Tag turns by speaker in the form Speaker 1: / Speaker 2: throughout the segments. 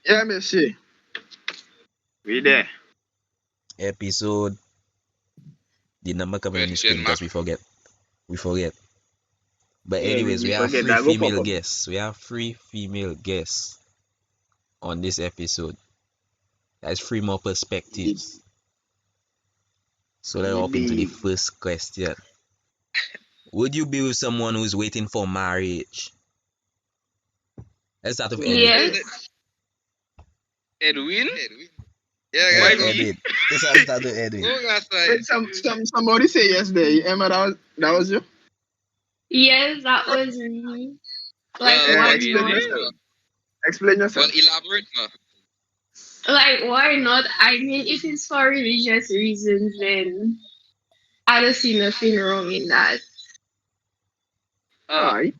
Speaker 1: Yeah, me see. We there.
Speaker 2: Episode. The number coming on the screen because we forget. We forget. But
Speaker 1: Yeah,
Speaker 2: anyways,
Speaker 1: we
Speaker 2: we have
Speaker 1: forget
Speaker 2: three
Speaker 1: that. Go pop
Speaker 2: female
Speaker 1: up.
Speaker 2: guests. We have three female guests on this episode. That's three more perspectives. So let's hop into the
Speaker 1: Indeed.
Speaker 2: first question. Would you be with someone who's waiting for marriage? Let's start with Edwin.
Speaker 3: Yes.
Speaker 4: Edwin?
Speaker 2: Yeah,
Speaker 4: Why
Speaker 2: Edwin.
Speaker 4: me?
Speaker 2: Let's start with Edwin.
Speaker 1: Wait, somebody say yes there. Emma, that was you?
Speaker 3: Yes, that was me. Like,
Speaker 4: Well,
Speaker 3: why
Speaker 1: explain
Speaker 3: not?
Speaker 1: yourself. Explain yourself.
Speaker 4: Well, elaborate now.
Speaker 3: Like, why not? I mean, if it's for religious reasons, then I don't see nothing wrong in that.
Speaker 1: Alright.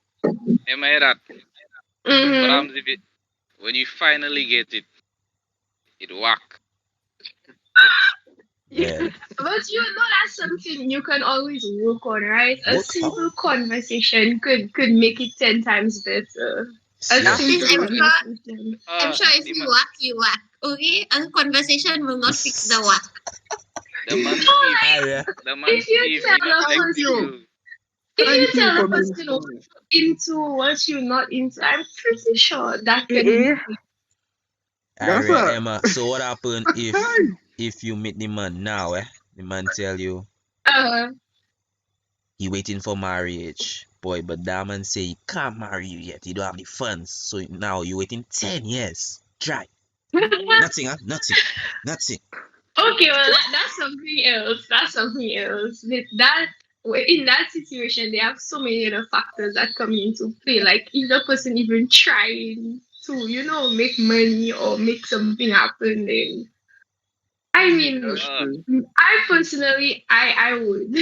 Speaker 4: Am I right? What
Speaker 3: Mm-hmm.
Speaker 4: happens if it, when you finally get it, it whack?
Speaker 2: Yeah.
Speaker 3: But you know that's something you can always work on, right? A
Speaker 2: Work
Speaker 3: simple conversation could make it 10 times better. A
Speaker 2: Yeah.
Speaker 3: simple
Speaker 5: I'm
Speaker 3: conversation.
Speaker 5: sure if you whack, you whack. Okay? And conversation will not fix the whack.
Speaker 4: The man
Speaker 2: Yeah.
Speaker 3: If you tell a person, if you tell a person what
Speaker 1: for
Speaker 3: you're into, what you're not into, I'm pretty sure that can
Speaker 5: Yeah.
Speaker 1: That's
Speaker 2: Alright,
Speaker 1: a-
Speaker 2: Emma. So what happened if you meet the man now, The man tell you he waiting for marriage. Boy, but that man say he can't marry you yet. He don't have the funds. So now you waiting 10 years. Try. Nothing, huh? Nothing.
Speaker 3: Okay, well that's something else. That's something else. In that situation, they have so many other factors that come into play. Like if the person even trying to, make money or make something happen, then I mean, I personally, I would.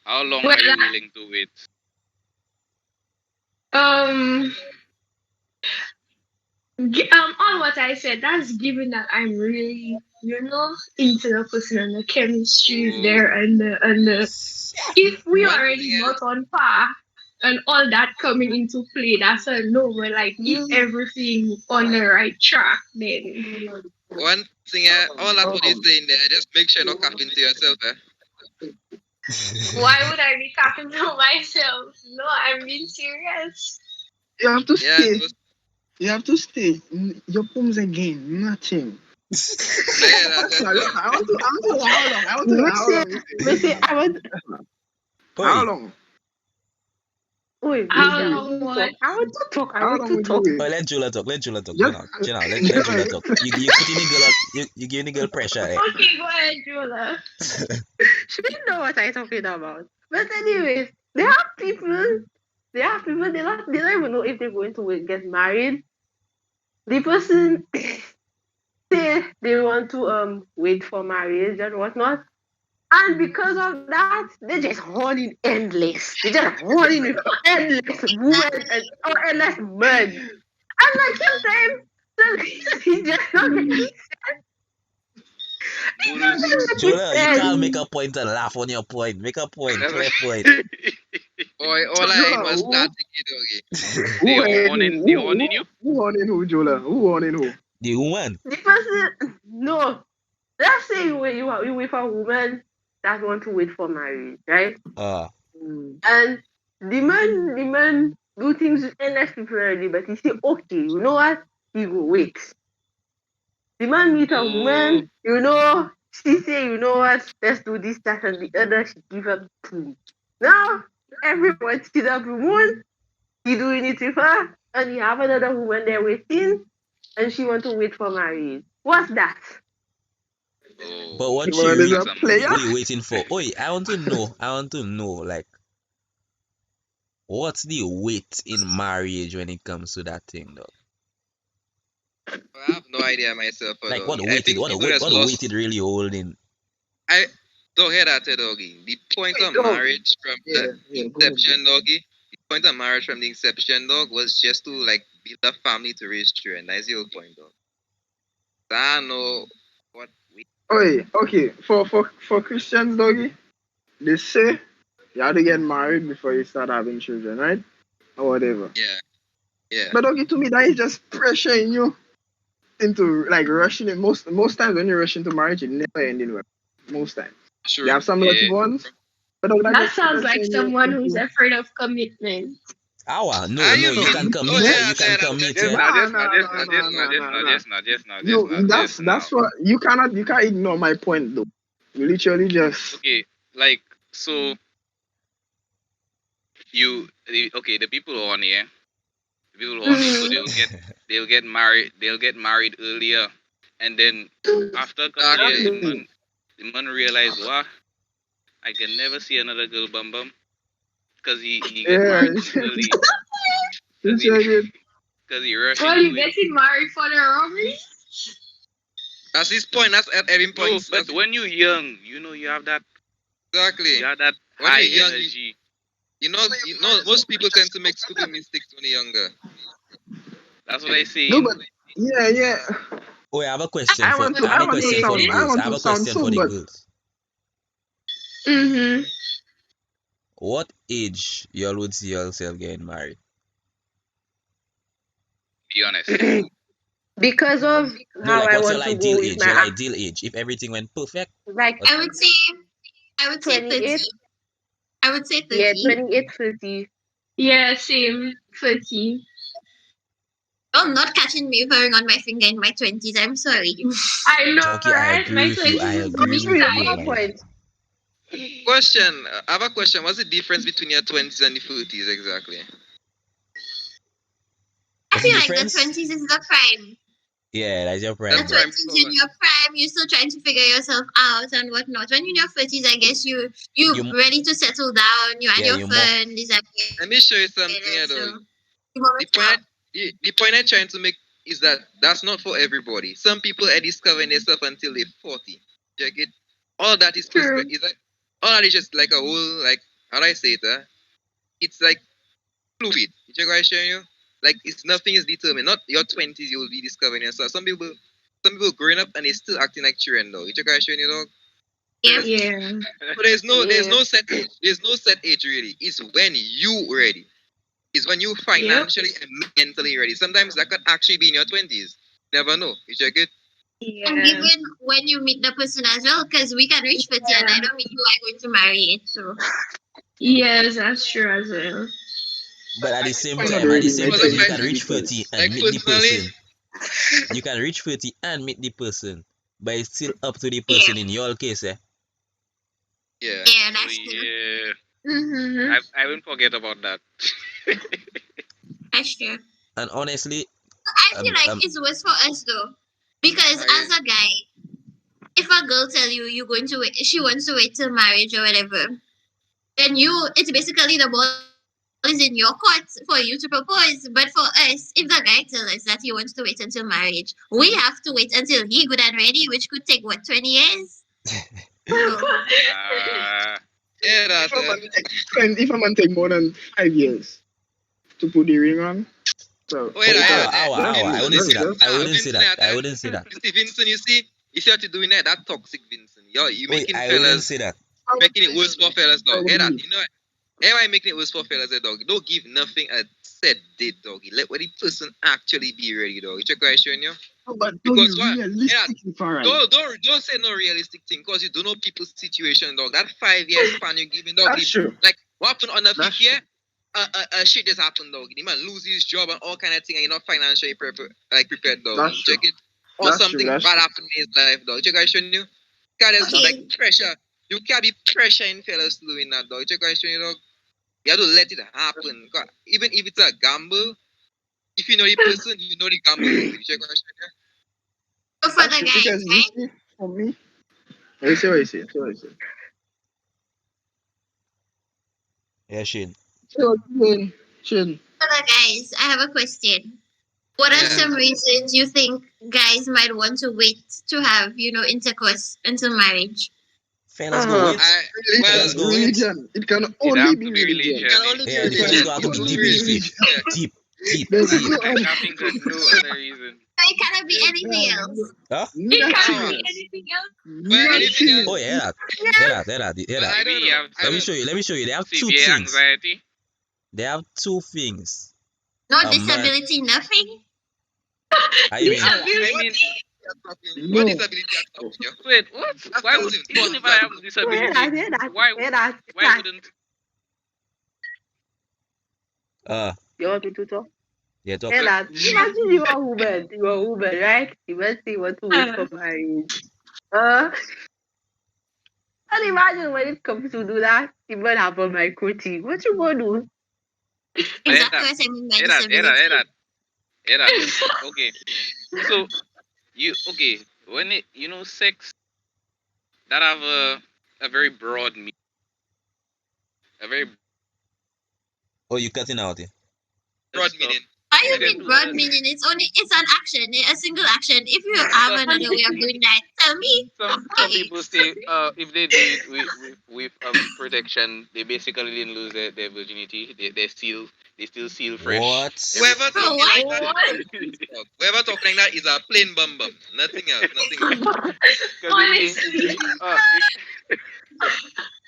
Speaker 4: How long
Speaker 3: Well,
Speaker 4: are you willing to wait?
Speaker 3: On what I said, that's given that I'm really, into the person and the chemistry is there and the if we
Speaker 4: One
Speaker 3: already
Speaker 4: thing
Speaker 3: not on par and all that coming into play, that's a no. But like if everything on the right track, then
Speaker 4: One thing, all that what you're saying there, just make sure you're not capping to yourself,
Speaker 3: why would I be talking to myself? No, I'm being serious.
Speaker 1: You have to
Speaker 4: Yeah,
Speaker 1: stay. You have to stay. Your poems again. Nothing.
Speaker 4: that's
Speaker 1: Sorry, I want to know how long. I want to know how long. How long?
Speaker 5: Wait,
Speaker 3: How long what?
Speaker 5: I want to talk.
Speaker 1: How long would you wait?
Speaker 2: Oh, let Jula talk. Let Jula talk.
Speaker 1: Just-
Speaker 2: Chill out. Let Jula talk. You putting the girl. You giving the girl pressure.
Speaker 3: Okay, go ahead, Jula.
Speaker 5: She didn't know what I'm talking about. But anyways, there are people. They don't even know if they're going to get married. The person say they want to wait for marriage and whatnot. And because of that, they just holding endless. They just holding with endless women or endless men. And like sometimes he just not making
Speaker 2: Jula, you can't make a point and laugh on your point. Make a point. Clear point.
Speaker 4: Boy, all I was starting it, okay.
Speaker 1: Who
Speaker 4: They owning you?
Speaker 1: Who owning who, Jola? Who owning who?
Speaker 2: The woman.
Speaker 5: the person. No, let's say you wait for a woman that want to wait for marriage, right? And the man do things with endless people already, but he say, okay, you know what? He will wait. The man meet a woman, she say, you know what? Let's do this, that, and the other. She give up two. Now everyone sees up the woman. He doing it with her, and you have another woman there waiting, and she want to wait for marriage. What's that?
Speaker 2: But what
Speaker 1: You want
Speaker 2: you
Speaker 1: a player?
Speaker 2: what you waiting for? Oi, I want to know, like, what's the wait in marriage when it comes to that thing, though?
Speaker 4: I have no idea myself.
Speaker 2: Like,
Speaker 4: doggy.
Speaker 2: what
Speaker 4: I think
Speaker 2: wait it really holding?
Speaker 4: I don't hear that, doggy. The point of marriage from the inception, doggy. The point of marriage from the inception, dog, was just to like build a family to raise children. That's the whole point, dog. So I don't know what we.
Speaker 1: Okay. For Christians, doggy, they say you have to get married before you start having children, right? Or whatever.
Speaker 4: Yeah. Yeah.
Speaker 1: But okay, to me, that is just pressuring you into like rushing it. Most times when you rush into marriage, it never ending well. Most times.
Speaker 4: Sure.
Speaker 1: You have some lucky ones, but
Speaker 3: that sounds like someone who's afraid of commitment.
Speaker 2: No,
Speaker 4: You
Speaker 2: can commit.
Speaker 4: yeah,
Speaker 2: You can commit.
Speaker 6: Just
Speaker 1: That's what you can't ignore my point though. You literally just
Speaker 6: okay, like so the people on here, so they'll get married earlier, and then after a couple years, the man realize, wow, I can never see another girl bum bum because he get married early. Because he rushed.
Speaker 3: Well, you getting married for the robbery?
Speaker 4: That's his point. That's at every point.
Speaker 6: No, but when you're young, you have that.
Speaker 4: Exactly.
Speaker 6: You have that
Speaker 4: when
Speaker 6: high
Speaker 4: you're young,
Speaker 6: energy.
Speaker 4: Most people tend to make stupid mistakes when they're younger.
Speaker 6: That's what I say.
Speaker 1: No, but yeah.
Speaker 2: Oh, I have a question. I
Speaker 1: have a question for the girls. I have a question for the girls.
Speaker 3: Mm-hmm.
Speaker 2: What age y'all would see yourself getting married?
Speaker 6: Be honest.
Speaker 5: Because of how I want to go with
Speaker 2: your ideal age, if everything went perfect.
Speaker 5: Like
Speaker 7: I would say 30. I would say 30.
Speaker 5: Yeah, 28, 30.
Speaker 3: Yeah, same 30.
Speaker 7: Oh, not catching me wearing on my finger in my 20s. I'm sorry.
Speaker 3: I know,
Speaker 2: okay,
Speaker 3: right?
Speaker 2: My 20s
Speaker 3: I
Speaker 2: agree with
Speaker 4: you. Question. I have a question. What's the difference between your 20s and the 30s exactly?
Speaker 7: I feel like the 20s is the prime.
Speaker 2: Yeah, that's your prime.
Speaker 7: The 20s is in your prime. You're still trying to figure yourself out and whatnot. When you're in your 30s, I guess you're ready to settle down. You and your friends.
Speaker 4: Let me show you something here, though. The point I'm trying to make is that that's not for everybody. Some people are discovering themselves until they're 40. Check it. All that is all that is just like a whole, like, how do I say it? It's like fluid. You check what I'm showing you? Like, nothing is determined. Not your 20s, you will be discovering yourself. Some people growing up and they're still acting like children, though. You check what I'm showing you, dog?
Speaker 3: Yeah.
Speaker 4: But there's no set age. There's no set age, really. It's when you ready. It's when you financially and mentally ready. Sometimes that could actually be in your 20s. Never know. You check it?
Speaker 7: Yeah. And even when you meet the person as well, because we can reach 30 and I don't mean you are going to marry it. So.
Speaker 3: Yes, that's true as well.
Speaker 2: But at the same time, you can reach 30 and meet the person. You can reach 30 and meet the person, but it's still up to the person in your case, eh?
Speaker 4: Yeah.
Speaker 7: Yeah, that's true.
Speaker 6: Yeah.
Speaker 3: Mm-hmm.
Speaker 6: I won't forget about that.
Speaker 7: That's true.
Speaker 2: And honestly,
Speaker 7: I feel like it's worse for us though, because as a guy, if a girl tell you you're going to wait, she wants to wait till marriage or whatever, then it's basically the ball is in your court for you to propose. But for us, if the guy tells us that he wants to wait until marriage, we have to wait until he good and ready, which could take 20 years.
Speaker 4: Yeah, that's
Speaker 1: if I'm gonna take more than 5 years to put the ring on. So
Speaker 2: I wouldn't say that.
Speaker 4: You see, Vincent, you see what you're doing there? That toxic Vincent. You making
Speaker 2: I
Speaker 4: fellas
Speaker 2: wouldn't say that.
Speaker 4: making it worse for fellas, dog. Hear that? You know what? Everybody making it worse for fellas, dog. Don't give nothing a set date, dog. Let the person actually be ready, dog. You check what I'm showing you? Because what? Don't say no realistic thing, because you don't know people's situation, dog. That 5 year span you're giving, dog.
Speaker 1: That's true.
Speaker 4: Like what happened on the 5th year? Shit just happened, dog. The man lose his job and all kind of thing, and you're not financially prepared, dog.
Speaker 1: That's
Speaker 4: Check
Speaker 1: true.
Speaker 4: it. Or
Speaker 1: That's
Speaker 4: something
Speaker 1: true.
Speaker 4: bad happened in his life, dog. Check what I'm showing you? Because there's like pressure. You can't be pressuring fellas to doing that, dog. Check what I'm showing you, dog. You have to let it happen. Even if it's a gamble, if you know the person, you know the gamble. You check what I'm showing you?
Speaker 7: So for the guys, right?
Speaker 1: For me, what you say?
Speaker 2: Yeah, Shane.
Speaker 1: Shane.
Speaker 7: For the guys, I have a question. What are some reasons you think guys might want to wait to have, intercourse until marriage?
Speaker 2: Fellas go wait.
Speaker 1: Religion. It can only be religion.
Speaker 2: Deep.
Speaker 6: I think there's no other reason.
Speaker 7: It cannot be anything else.
Speaker 2: Huh?
Speaker 3: It can't be anything else.
Speaker 2: Oh yeah. Let me show you. They have two things.
Speaker 6: Anxiety.
Speaker 2: They have two things
Speaker 7: No
Speaker 2: A man.
Speaker 7: disability, nothing.
Speaker 2: I mean,
Speaker 4: What disability are you talking about?
Speaker 6: Wait, what? Why would even if I have a disability? Why wouldn't?
Speaker 5: You want me to talk?
Speaker 2: yeah, talk.
Speaker 5: Imagine you are a woman, right? You must say want to wait for marriage. And imagine when it comes to do that, you might have a micro-team. What you gonna do?
Speaker 7: Exactly what I mean by disability.
Speaker 6: Okay. So when sex that have a very broad meaning.
Speaker 2: Oh, you cutting out here?
Speaker 4: Broad meaning.
Speaker 7: Why you mean broad meaning? It's an action, a single action. If you have another way of doing that, tell me.
Speaker 6: Some people say if they do it with protection, they basically didn't lose their virginity. They still fresh.
Speaker 2: What?
Speaker 4: Whoever talking like that is a plain bum. Nothing else.
Speaker 3: Honestly.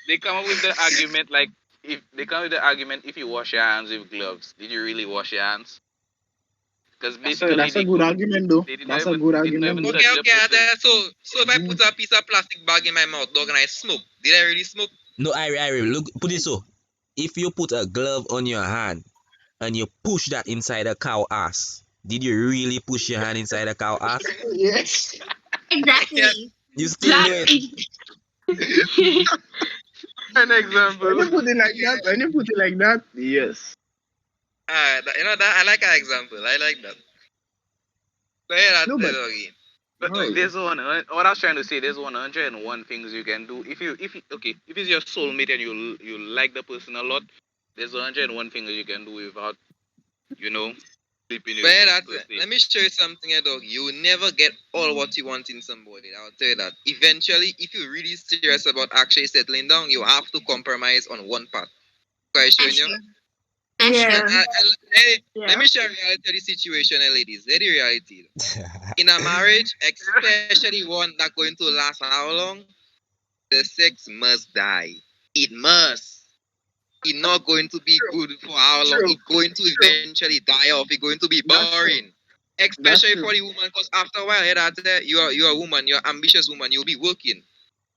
Speaker 6: They come up with the argument like if you wash your hands with gloves, did you really wash your hands? Because basically
Speaker 1: that's a good argument, though. That's a good argument.
Speaker 4: Okay. So if I put a piece of plastic bag in my mouth, dog, and I smoke, did I really smoke?
Speaker 2: No, Irie, look, put it so. If you put a glove on your hand and you push that inside a cow ass, did you really push your hand inside a cow ass?
Speaker 1: Yes.
Speaker 7: Exactly.
Speaker 2: You still do it.
Speaker 6: An example.
Speaker 1: When you put it like that, yes.
Speaker 4: I like an example. I like that.
Speaker 6: But there's what I was trying to say. There's 101 things you can do if it's your soulmate and you like the person a lot. There's 101 things you can do without sleeping.
Speaker 4: Let me show you something, dog. You will never get all what you want in somebody. I'll tell you that. Eventually, if you're really serious about actually settling down, you have to compromise on one part. Okay, showing you. Let me share reality of the situation, ladies. Let the reality. In a marriage, especially one that's going to last how long, the sex must die. It must. It's not going to be good for how long. It's going to eventually die off. It's going to be boring. Especially for the woman, because after a while, you're a woman, you're an ambitious woman, you'll be working,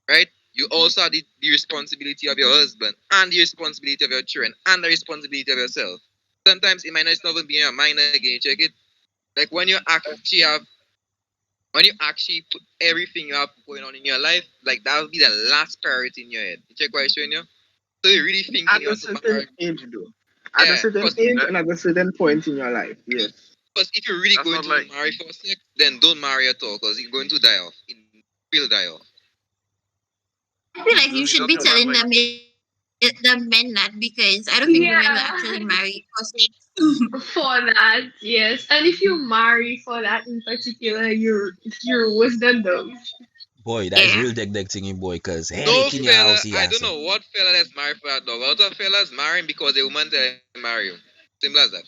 Speaker 4: right? You also have the responsibility of your husband, and the responsibility of your children, and the responsibility of yourself. Sometimes it might not even be in your mind again. Check it. Like when you actually put everything you have going on in your life, like that will be the last priority in your head. You check what I'm showing you? So you really think
Speaker 1: at a certain age, though. At a certain age and at a certain point in your life, yes.
Speaker 4: Because if you're really going to marry for sex, then don't marry at all, because it's going to die off. It will die off.
Speaker 7: I feel like you should be telling the men that, because I don't think women will actually marry for sex.
Speaker 3: For that, yes. And if you marry for that in particular, you're wisdom though.
Speaker 2: Boy, that is real deck thingy, boy, because
Speaker 4: I don't know what fella that's married for that, dog. A lot of fellas marrying because the woman tell them to marry you. Simple as that.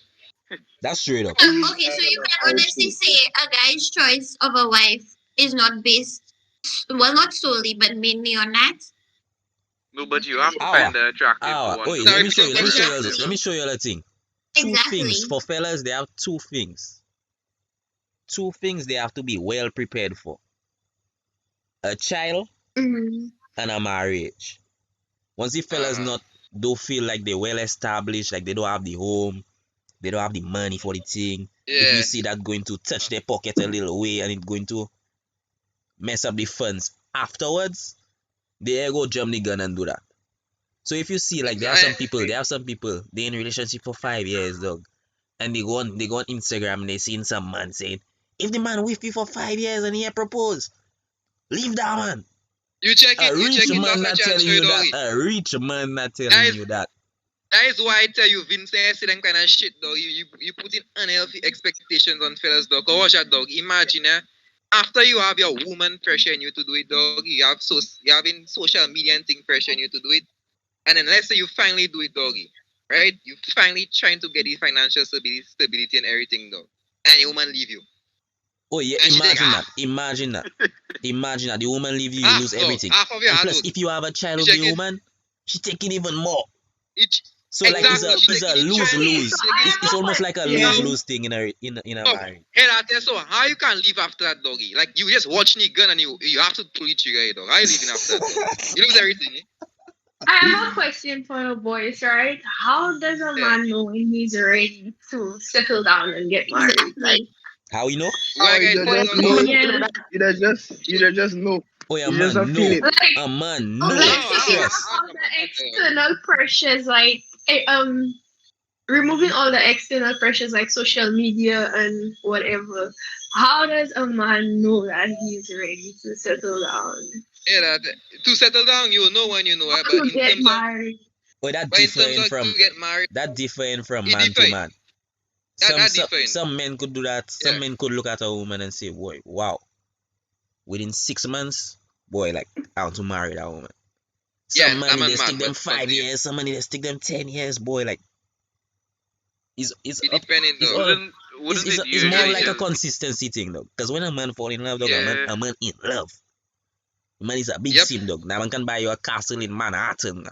Speaker 2: That's straight up.
Speaker 7: Okay, so you can honestly say a guy's choice of a wife is not based, well, not solely, but mainly on that.
Speaker 6: No, but you have to find the attractive one.
Speaker 2: Wait, let me show you a thing.
Speaker 7: Exactly.
Speaker 2: 2 things for fellas. They have 2 things. 2 things they have to be well prepared for: a child and a marriage. Once the fellas don't feel like they're well established, like they don't have the home, they don't have the money for the thing. If you see that going to touch their pocket a little way and it's going to mess up the funds afterwards, they go jump the gun and do that. So if you see, like, there have some people they in a relationship for 5 years, dog, and they go on Instagram and they seen some man saying, if the man with you for 5 years and he propose, leave that man.
Speaker 4: You check it.
Speaker 2: A rich man not telling you that.
Speaker 4: That is why I tell you, Vince, I see them kind of shit, dog. You put in unhealthy expectations on fellas, dog. Go watch that, dog. Imagine, after you have your woman pressuring you to do it, dog, you have in social media and thing pressuring you to do it, and then let's say you finally do it, doggy, right? You finally trying to get the financial stability and everything, dog, and your woman leave you.
Speaker 2: Oh yeah, imagine that. Imagine that the woman leave you, you lose everything. And plus, if you have a child with the woman, she taking even more. So like it's a lose-lose. It's almost like a lose-lose thing in a marriage.
Speaker 4: Hey, so how you can leave after that, doggy? Like you just watching the gun and you have to pull the trigger, dog. How you leaving after that? You lose everything.
Speaker 3: I have a question for the boys, right? How does a man know when he's ready to settle down and get married? Like,
Speaker 2: how you know?
Speaker 1: You just know.
Speaker 2: Oh, yeah, man, no. A man, no.
Speaker 3: Let's take all the external pressures, like removing all the external pressures like social media and whatever. How does a man know that he's ready to settle down?
Speaker 4: Yeah, to settle down, you know when you know.
Speaker 3: But to get married.
Speaker 2: Well, that different from man to man. Some men could do that. Some men could look at a woman and say, "Boy, wow." Within 6 months, boy, like I want to marry that woman. Some money they stick them 5 years. Some money they stick them 10 years. Boy, like it's more like a consistency thing, though. Because when a man fall in love, dog, a man in love. Man is a big sim, dog. Now man can buy you a castle in Manhattan.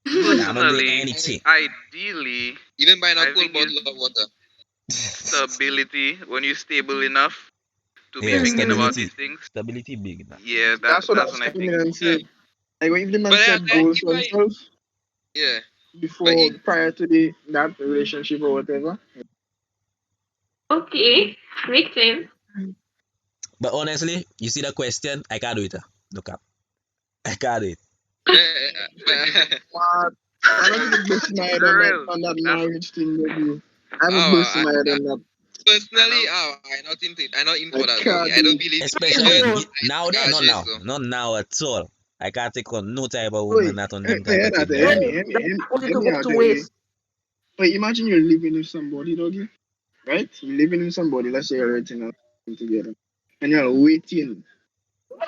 Speaker 6: Personally, ideally,
Speaker 4: even buying a cool bottle of water.
Speaker 6: Stability, when you're stable enough to be thinking about these things.
Speaker 2: Stability big enough.
Speaker 6: Yeah, that's when I think.
Speaker 1: Like when if the man set goals for himself.
Speaker 4: Yeah.
Speaker 1: Prior to that relationship or whatever.
Speaker 3: Okay, makes sense.
Speaker 2: But honestly, you see the question, I can't do it. Look up. I can't do it.
Speaker 1: I don't think it's my head on that marriage thing with you. I'm busting my head on that.
Speaker 4: Personally, I'm not into that. I don't believe.
Speaker 2: Especially now, not now at all. I can't take on no type of woman not on them type of thing.
Speaker 1: Wait, imagine you're living with somebody, doggy. Right? You're living with somebody, let's say you're everything together. And you're waiting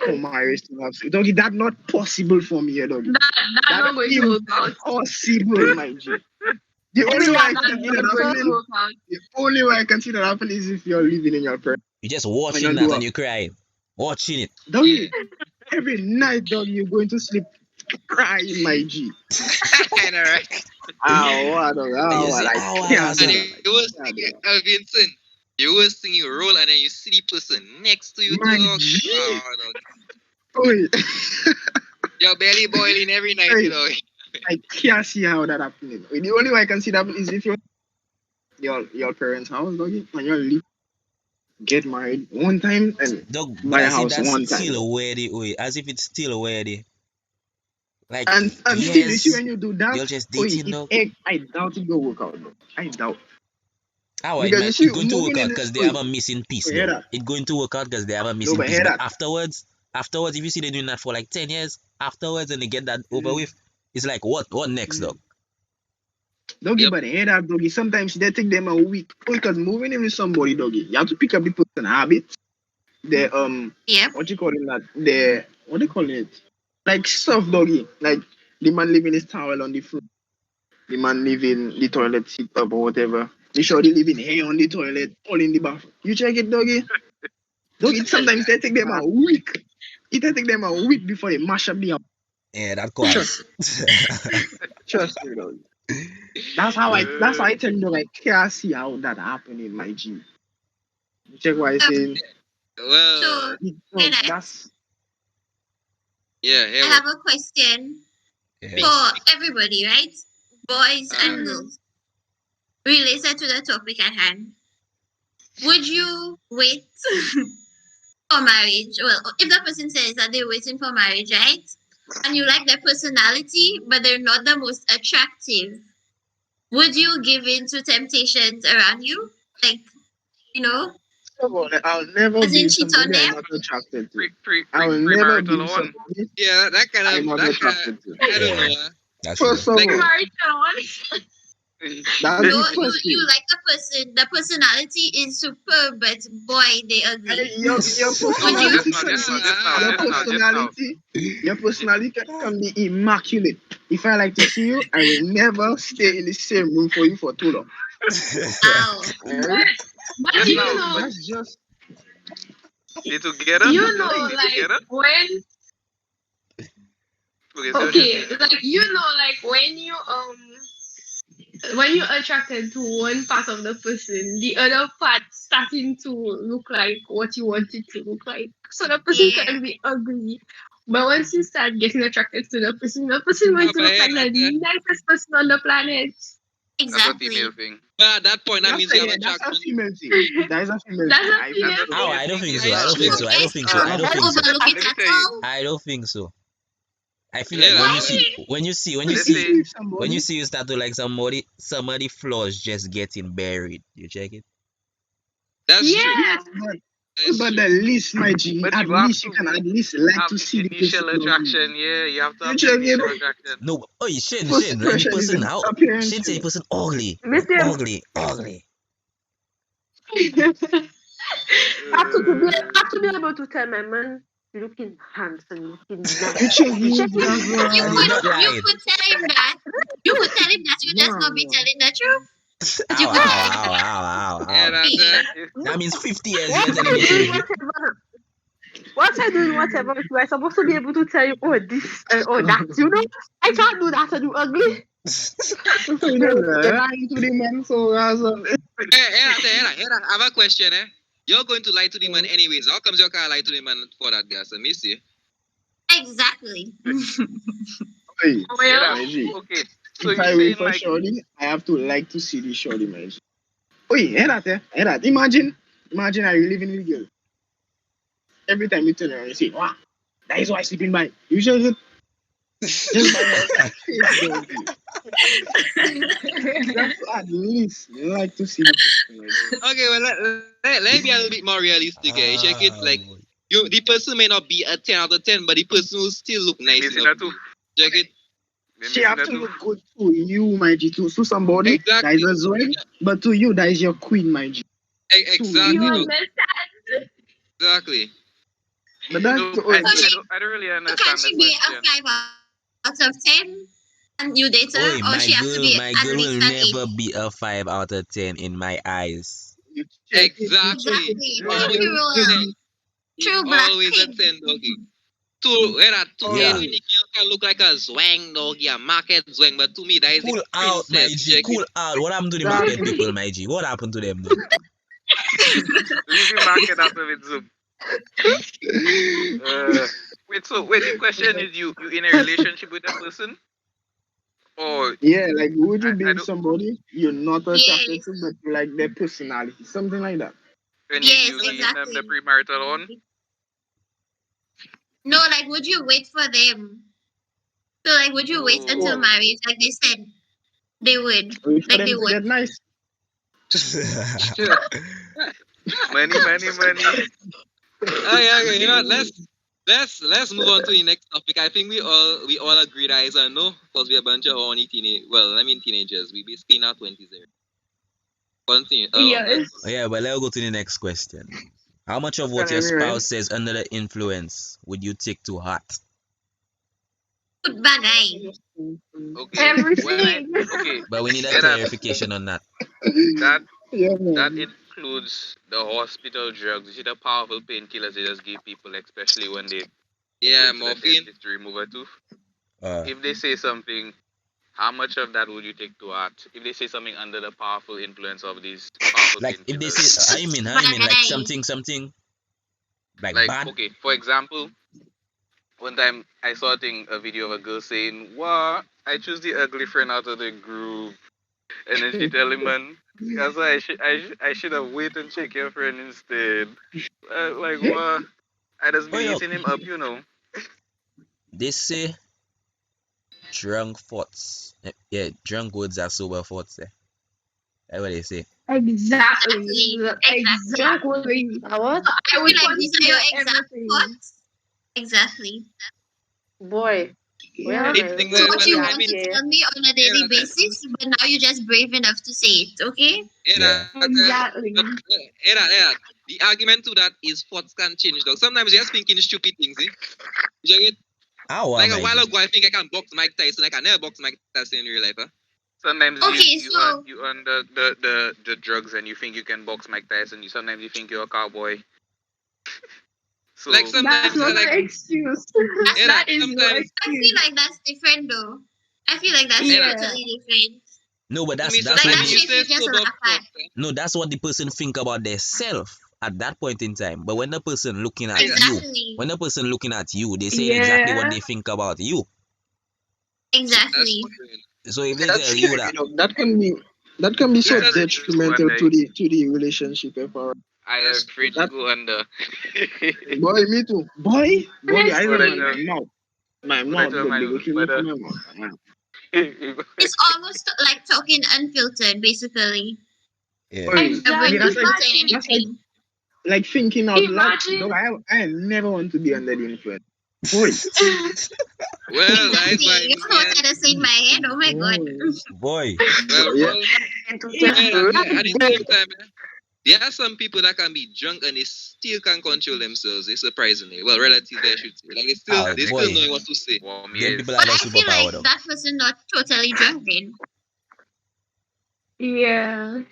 Speaker 1: for marriage to have. Doggy, that's not possible for me, doggy.
Speaker 3: That's not going to work out.
Speaker 1: Possible, my G. The only way I can see that happen is if you're living in your parents.
Speaker 2: You're just watching that and you're crying. Watching it.
Speaker 1: Doggy, every night, dog, you're going to sleep crying, my G.
Speaker 4: I know, right? Vincent, you were singing roll and then you see the person next to you. Your belly boiling every night, you know.
Speaker 1: I can't see how that happening. The only way I can see that is if your parents' house, doggy, and you get married one time and buy a house one time.
Speaker 2: Still weirdy, as if it's still weirdy. Like
Speaker 1: and yes, still, when you do that,
Speaker 2: you're just dating, dog.
Speaker 1: I doubt it will work out, though. I doubt.
Speaker 2: It's going to work out because they have a missing piece. It's going to work out because they have a missing piece. But afterwards, if you see they're doing that for like 10 years, afterwards and they get that over with, it's like, what next, dog?
Speaker 1: Doggy, but hear that, doggy. Sometimes they take them a week because moving in with somebody, doggy, you have to pick up the person habits. What you call it? What do you call it? Like stuff, doggy. Like the man leaving his towel on the floor, the man leaving the toilet seat up or whatever. You sure they leaving hair on the toilet, all in the bathroom. You check it, doggy. Doggy, sometimes they take them a week. It take them a week before they mash up the house.
Speaker 2: Yeah, that course.
Speaker 1: Trust me, doggy. That's how I tell you, I can't see how that happened in my G. You check what I'm saying?
Speaker 4: Well,
Speaker 7: that's... I have a question for everybody, right? Boys and girls. Related to the topic at hand. Would you wait for marriage? Well, if the person says that they're waiting for marriage, right? And you like their personality, but they're not the most attractive, would you give in to temptations around you? Like, you know?
Speaker 1: I'll never be somebody I'm not attracted to. I will never be somebody.
Speaker 4: Yeah, that kind of.
Speaker 1: I'm not attracted to.
Speaker 4: I don't know.
Speaker 2: That's
Speaker 1: first of all,
Speaker 3: married
Speaker 7: you like the person. The personality is superb, but boy, they ugly.
Speaker 1: Your personality can be immaculate. If I like to see you, I will never stay in the same room for you for too long.
Speaker 3: But you know,
Speaker 1: that's just.
Speaker 6: You together?
Speaker 3: You know, like when. Okay, like you know, like when you when you're attracted to one part of the person, the other part starting to look like what you want it to look like. So the person can be ugly. But once you start getting attracted to the person wants to look like the nicest person on the planet.
Speaker 7: Exactly.
Speaker 6: That's a female thing.
Speaker 4: But at that point, that means you have
Speaker 1: That's
Speaker 4: attraction.
Speaker 1: a female thing. That is a female
Speaker 3: That's
Speaker 1: thing.
Speaker 3: a female thing.
Speaker 2: Oh, I don't think so. I don't think so. I don't think so. I don't think so.
Speaker 7: Overlook it at all.
Speaker 2: I don't think so. I feel like when you see you start to like somebody, some of the flaws just getting buried. You check it.
Speaker 4: That's
Speaker 3: true.
Speaker 1: But the least, my G,
Speaker 6: But
Speaker 1: at
Speaker 6: you have
Speaker 1: least you can at least like to see the
Speaker 6: initial
Speaker 1: person.
Speaker 6: attraction. Yeah, you have to have
Speaker 1: check
Speaker 6: initial
Speaker 1: it.
Speaker 6: attraction.
Speaker 2: No, oh, Shane,
Speaker 1: First
Speaker 2: like the
Speaker 1: impression is
Speaker 2: person
Speaker 1: the
Speaker 2: out.
Speaker 1: appearance.
Speaker 2: Shane say the person ugly.
Speaker 5: Mr.
Speaker 2: Ugly.
Speaker 5: have to be able to tell my man, you're looking handsome, looking nice.
Speaker 2: You could tell
Speaker 7: him that. You could tell him that. You just not be telling the truth.
Speaker 2: Ow. That means 50 years you're telling me to
Speaker 5: Once I do whatever, I'm supposed to be able to tell you, oh, this, oh, that. You know, I can't do that and you ugly.
Speaker 1: Lying to the man, so
Speaker 4: I have a question, eh? You're going to lie to the man anyways. How comes you can't lie to the man for that guy? So, miss you.
Speaker 7: Exactly.
Speaker 6: Okay. So
Speaker 1: if I wait for shorty, I have to like to see the shorty, man. Hear that. Imagine are you living with a girl? Every time you turn around, you say, wow, that is why sleeping by. You should just by your face, that's at least like to see the person.
Speaker 4: Okay, well, let me be a little bit more realistic. Check it, like, the person may not be a 10 out of 10, but the person will still look nice enough. Check it.
Speaker 1: She have to look good to you, my G. To somebody that is a Zoe, but to you, that is your queen, my G.
Speaker 4: Exactly. Exactly.
Speaker 1: But that's
Speaker 6: I don't really understand.
Speaker 7: Can she be a 5 out of 10? And you date her, or she has to be
Speaker 2: my
Speaker 7: at
Speaker 2: girl
Speaker 7: least
Speaker 2: will
Speaker 7: an
Speaker 2: never be a 5 out of 10 in my eyes.
Speaker 4: Exactly.
Speaker 7: True black
Speaker 4: always a 10, doggy. Two girl can look like a zwang doggy, a market zwang, but to me that is
Speaker 2: cool out, my G. Cool out. What happened to the market people, my G? What happened to them?
Speaker 6: Leave the market out of it, Zoom. Wait, the question is you in a relationship with a person? Or
Speaker 1: like would you be with somebody you're not attracted to, but you like their personality, something like that?
Speaker 6: When you them the premarital one?
Speaker 7: No, like would you wait for them? So like would you wait until marriage? Like they said they would. Like they would.
Speaker 1: Nice.
Speaker 6: money.
Speaker 4: Okay, you know, let's move on to the next topic. I think we all agree that it's a no, because we're a bunch of horny teenagers. We basically in our 20s there. One thing.
Speaker 2: But let's go to the next question. How much of what your spouse says under the influence would you take to heart?
Speaker 7: Bagay.
Speaker 6: Okay.
Speaker 3: Everything.
Speaker 2: But we need a clarification on that.
Speaker 6: That includes the hospital drugs. You see the powerful painkillers they just give people, especially when they
Speaker 4: morphine
Speaker 6: to remove a tooth. If they say something, how much of that would you take to heart? If they say something under the powerful influence of these powerful
Speaker 2: like
Speaker 6: painkillers.
Speaker 2: If they say, I mean like something like bad.
Speaker 6: Okay, for example, one time I saw a video of a girl saying, "What? I choose the ugly friend out of the group," and then she tell him, "Man, that's why I should have waited and check your friend instead." Like what? I just been eating him up, you know.
Speaker 2: They say drunk thoughts. Yeah, drunk words are sober thoughts. That's what they say.
Speaker 3: Exactly.
Speaker 5: What?
Speaker 7: I would like these are your exact thoughts. Exactly.
Speaker 5: Boy.
Speaker 7: What you want to tell me on a daily basis, but now you're just brave enough to say it, okay?
Speaker 3: Exactly.
Speaker 4: The argument to that is thoughts can change, dog. Sometimes you're just thinking stupid things, eh? You get it? Like a while ago, I think I can box Mike Tyson. I can never box Mike Tyson in real life, huh?
Speaker 6: Sometimes you on the drugs and you think you can box Mike Tyson. Sometimes you think you're a cowboy. So
Speaker 4: like sometimes
Speaker 3: that's not an excuse. That is no excuse.
Speaker 7: I feel like that's different though. I feel like that's totally different.
Speaker 2: No, but that's
Speaker 7: Like
Speaker 2: what
Speaker 7: that shit is just laugh.
Speaker 2: No, that's what the person think about themselves at that point in time. But when the person looking at
Speaker 7: Exactly.
Speaker 2: when the person looking at you, they say exactly what they think about you.
Speaker 7: Exactly.
Speaker 2: So if they tell you
Speaker 1: that can be so detrimental to the relationship.
Speaker 6: I am afraid to go under.
Speaker 1: Boy, me too. Boy, I don't know my mouth. They go kill me for my mouth.
Speaker 7: It's almost like talking unfiltered, basically.
Speaker 2: Yeah.
Speaker 7: Exactly.
Speaker 1: Like thinking out loud. No, I never want to be under the influence. Boy.
Speaker 4: Well,
Speaker 7: exactly. You know what I just say in my head? Oh my god.
Speaker 2: Boy.
Speaker 4: Well, at the same time, there are some people that can be drunk and they still can control themselves. Surprisingly, well, relatively, I should say. Like they still know what to say.
Speaker 7: But I feel like that person not totally drunk then.
Speaker 3: Yeah.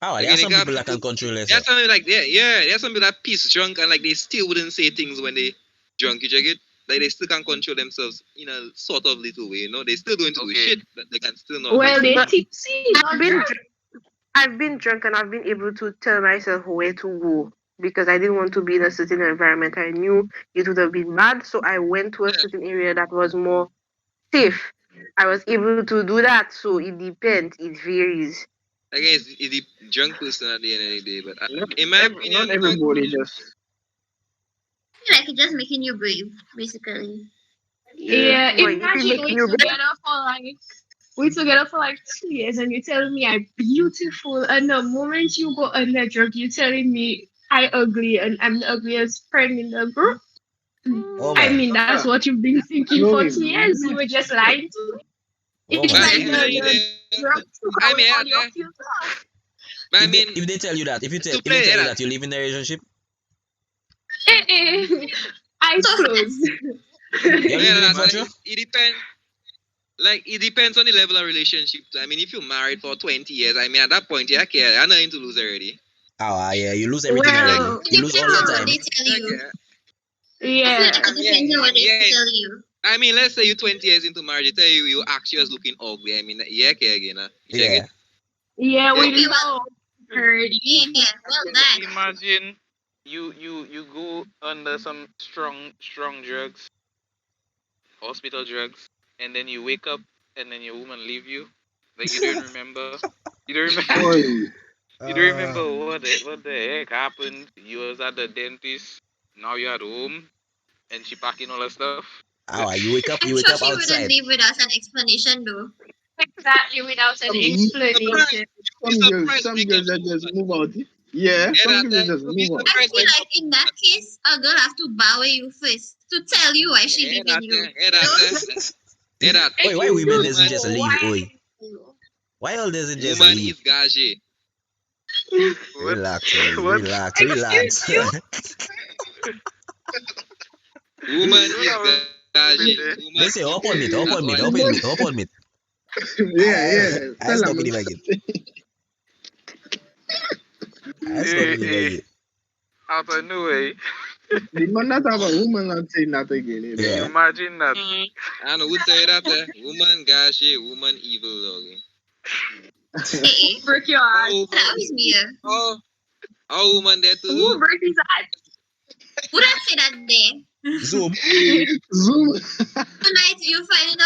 Speaker 2: Oh, there are some people that can control themselves.
Speaker 4: There's something like that. Yeah, there's some people that piss drunk and like they still wouldn't say things when they drunk. You check it? Like they still can control themselves in a sort of little way. You know, they still going to do shit, but they can still not.
Speaker 3: Well, they're tipsy.
Speaker 5: I've been drunk and I've been able to tell myself where to go because I didn't want to be in a certain environment. I knew it would have been bad, so I went to a certain area that was more safe. I was able to do that, so it depends. It varies.
Speaker 4: I guess it's the drunk person at the end of the day, but in my opinion,
Speaker 1: not everybody just.
Speaker 7: I feel like it's just making you brave, basically.
Speaker 3: Yeah, imagine we're together for like 2 years and you're telling me I'm beautiful, and the moment you go under drug, you're telling me I ugly and I'm the ugliest friend in the group.
Speaker 2: Oh,
Speaker 3: I mean, that's what you've been thinking for 2 years. You were just lying to me. It's like the drug took away all your filter.
Speaker 4: But I mean,
Speaker 2: if they tell you that, if they tell you that you live in the relationship,
Speaker 3: eyes closed.
Speaker 4: It depends. Like it depends on the level of relationship. I mean, if you're married for 20 years, I mean, at that point, yeah, care. You're nothing to lose already.
Speaker 2: Oh yeah, you lose everything already. You lose all the time.
Speaker 7: They tell you.
Speaker 3: Yeah.
Speaker 7: I feel like it depends on what they tell you.
Speaker 4: I mean, let's say you're 20 years into marriage, they tell you you actually was looking ugly. I mean, yeah, care again.
Speaker 2: Yeah.
Speaker 3: Yeah, we know.
Speaker 7: Yeah, well done.
Speaker 6: Imagine you go under some strong drugs, hospital drugs, and then you wake up and then your woman leave you. Like you don't remember. You don't remember. You don't remember what the heck happened. You was at the dentist. Now you're at home, and she packing all her stuff.
Speaker 2: Oh, you wake up
Speaker 7: she
Speaker 2: outside.
Speaker 7: Wouldn't leave without an explanation, though.
Speaker 3: Exactly, without an explanation.
Speaker 1: Some girls that just move out. Yeah, some people just move out.
Speaker 7: I feel like in that case, a girl have to bow you first to tell you why she leaving you.
Speaker 2: Wait, why women doesn't just leave? Oi. Why all doesn't just
Speaker 4: woman
Speaker 2: leave?
Speaker 4: Is gaji.
Speaker 2: Relax.
Speaker 4: Woman is gaji.
Speaker 2: They say open meet.
Speaker 1: Yeah.
Speaker 2: I stop it again.
Speaker 6: Out of nowhere.
Speaker 1: The man that have a woman not saying that again.
Speaker 6: Yeah. Imagine that.
Speaker 4: I know who say that. Woman gashi, woman evil dog.
Speaker 7: Hey,
Speaker 3: break your heart.
Speaker 7: That was me.
Speaker 4: Oh, woman there too.
Speaker 3: Who break his heart?
Speaker 7: Would I say that there?
Speaker 2: Zoom.
Speaker 7: Tonight you find a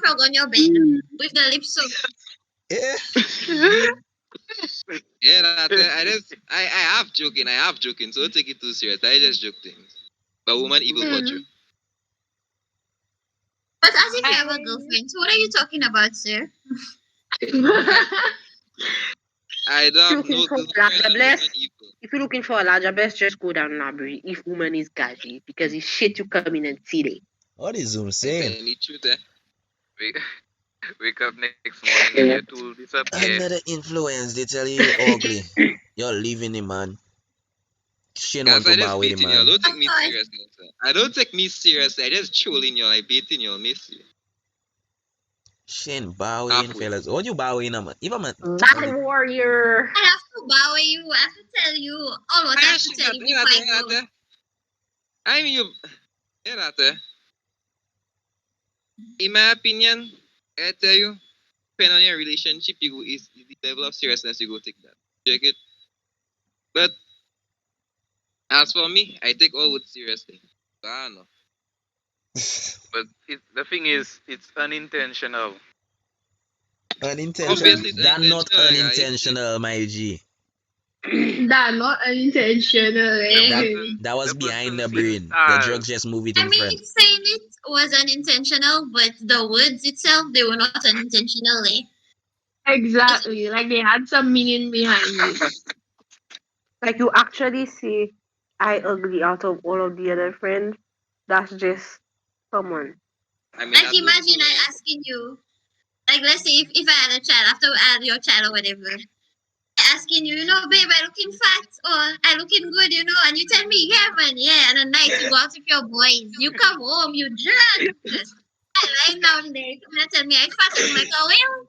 Speaker 7: frog on your bed with the lips so.
Speaker 4: Yeah, I have joking. So don't take it too serious. I just joke things. But woman evil culture.
Speaker 7: But as if you have a girlfriend, so what are you talking about, sir?
Speaker 4: I don't know.
Speaker 5: If you're looking for a larger bless, just go down Nabri if woman is gaji because it's shit you come in and see there.
Speaker 2: What is Zoom saying?
Speaker 6: Wake up next morning and your tool disappear.
Speaker 2: Under the influence, they tell you you're ugly. You're leaving him, man. Shane want to bow with him, man.
Speaker 4: Don't take me seriously, sir. I don't take me seriously. I just trolling you, like baiting you, miss you.
Speaker 2: Shane bowing, fellas. What you bowing, man? If I'm a
Speaker 5: Battle warrior.
Speaker 7: I have to bow you. I have to tell you all what I have to tell you.
Speaker 4: I mean, in my opinion, I tell you, depending on your relationship, is the level of seriousness you go take that. Check it. But as for me, I take all wood seriously. I don't know.
Speaker 6: But the thing is, it's unintentional.
Speaker 2: Unintentional. That's not unintentional, my G.
Speaker 3: That's not unintentional.
Speaker 2: That was behind the brain. The drugs just move it in front.
Speaker 7: I mean, saying it was unintentional, but the words itself, they were not unintentional.
Speaker 3: Exactly. Like they had some meaning behind it.
Speaker 5: Like you actually say, I agree out of all of the other friends. That's just someone.
Speaker 7: I mean, like imagine I asking you, like let's say if I had a child, after I had your child or whatever, asking you, babe, I looking fat or I looking good, and you tell me, yeah, man, yeah, and at night you go out with your boys, you come home, you drunk. I lie down there, you come tell me I fat, I'm like, oh well.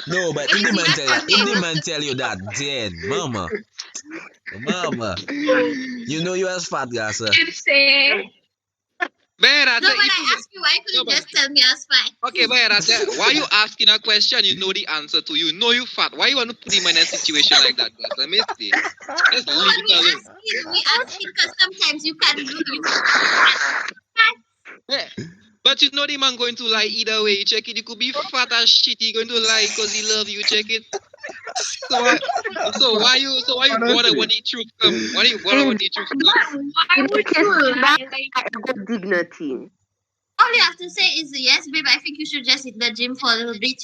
Speaker 2: No, but if the man tell you that, then, mama, you as fat guy, sir.
Speaker 4: Man,
Speaker 7: no, when I ask you, why couldn't you just tell me I was fat?
Speaker 4: Okay, but why you asking a question you know the answer to? You know you fat. Why you want to put him in a situation like that, guys? I missed it. Just
Speaker 7: no,
Speaker 4: leave it alone.
Speaker 7: We asking because sometimes you can do
Speaker 4: Yeah. But you know the man going to lie either way. You check it. You could be fat as shit. He going to lie because he love you. Check it. So why you bother when the truth come? Why you bother when the truth come?
Speaker 3: Why would you lie?
Speaker 5: Dignity.
Speaker 7: All you have to say is yes, babe. I think you should just hit the gym for a little bit. Get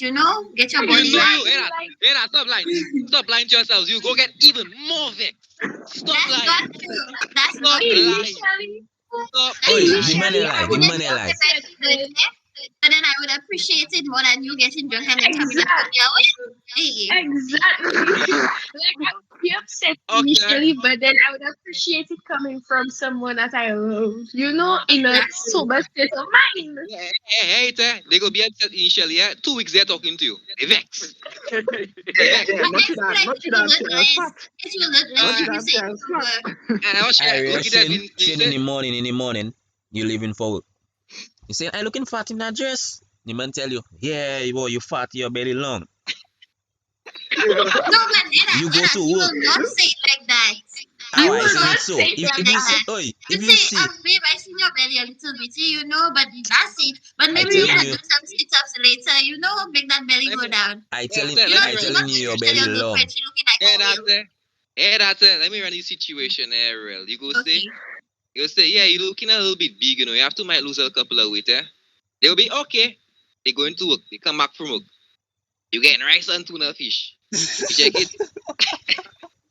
Speaker 7: your body right.
Speaker 4: Stop lying. Stop lying to yourselves. You go get even more vexed. Stop lying.
Speaker 7: That's
Speaker 4: not lying.
Speaker 2: Stop. The money lie.
Speaker 7: But then I would appreciate it more than you getting drunk and then coming up
Speaker 3: Exactly. Like I would be upset initially, but then I would appreciate it coming from someone that I love. In a sober state of mind.
Speaker 4: Hey, they go be upset initially. 2 weeks they're talking to you. They vex.
Speaker 2: In the morning, you leaving forward. You say, I looking fat in that dress. The man tell you, yeah, you fat, your belly long.
Speaker 7: No, but you go to work. You will not say it like that.
Speaker 2: How I say it so? If you say,
Speaker 7: babe, I see your belly a little bit, but that's it. But maybe you can do some sit-ups later, make that belly go down.
Speaker 2: I telling you your belly long.
Speaker 4: Hey, that's it. Let me run this situation here, real. You go say, yeah, you're looking a little bit big, you have to might lose a couple of weight, They'll be okay. They go into work. They come back from work. You getting rice and tuna fish. You check it.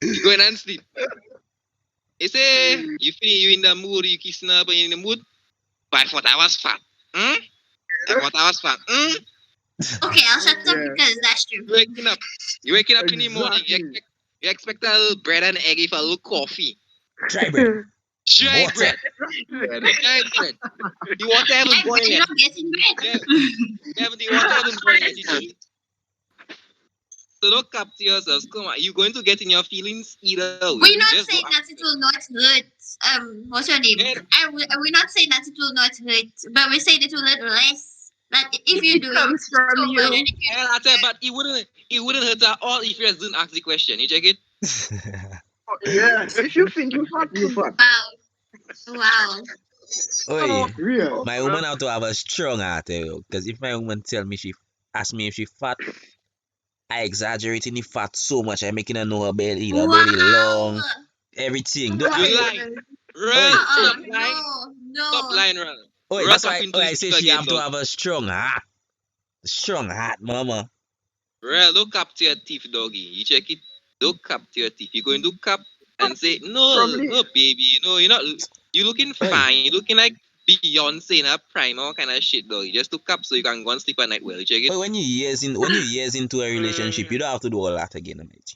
Speaker 4: You go in and sleep. They say, you feel you in the mood, you kissing up and in the mood. But I thought I was fat. I thought I was fat.
Speaker 7: Okay, I'll shut up because that's true.
Speaker 4: You waking up in the morning. You expect a little bread and egg for a little coffee.
Speaker 2: Dry bread.
Speaker 4: Dry bread. You want to have a boiling.
Speaker 7: You're not getting bread.
Speaker 4: You want to have a boiling. So don't capture yourselves. Come on, you going to get in your feelings either way.
Speaker 7: We're not saying that it will not hurt. What's your name? We're not saying that it will not hurt, but we're saying it will hurt less. That if you do it,
Speaker 3: from you.
Speaker 4: But it wouldn't hurt at all if you just didn't ask the question. You check it.
Speaker 1: Yeah, if you think you fat, you fat.
Speaker 7: Wow.
Speaker 2: Oi, my woman have to have a strong heart, because if my woman ask me if she fat, I exaggerating the fat so much. I making her know her belly, belly long, everything.
Speaker 4: You lie. Stop lying.
Speaker 7: No.
Speaker 4: Stop lying, Ron.
Speaker 2: That's why I say she have to have a strong heart. Strong heart, mama.
Speaker 4: Well, don't cap to your teeth, doggy. You check it. Don't cap to your teeth. You're going to cap and say, no, baby. You're not. You looking fine. You looking like Beyonce in a prime, all kind of shit, doggy. Just to cap so you can go and sleep at night well. You check it.
Speaker 2: But when you years into a relationship, you don't have to do all that again, mate.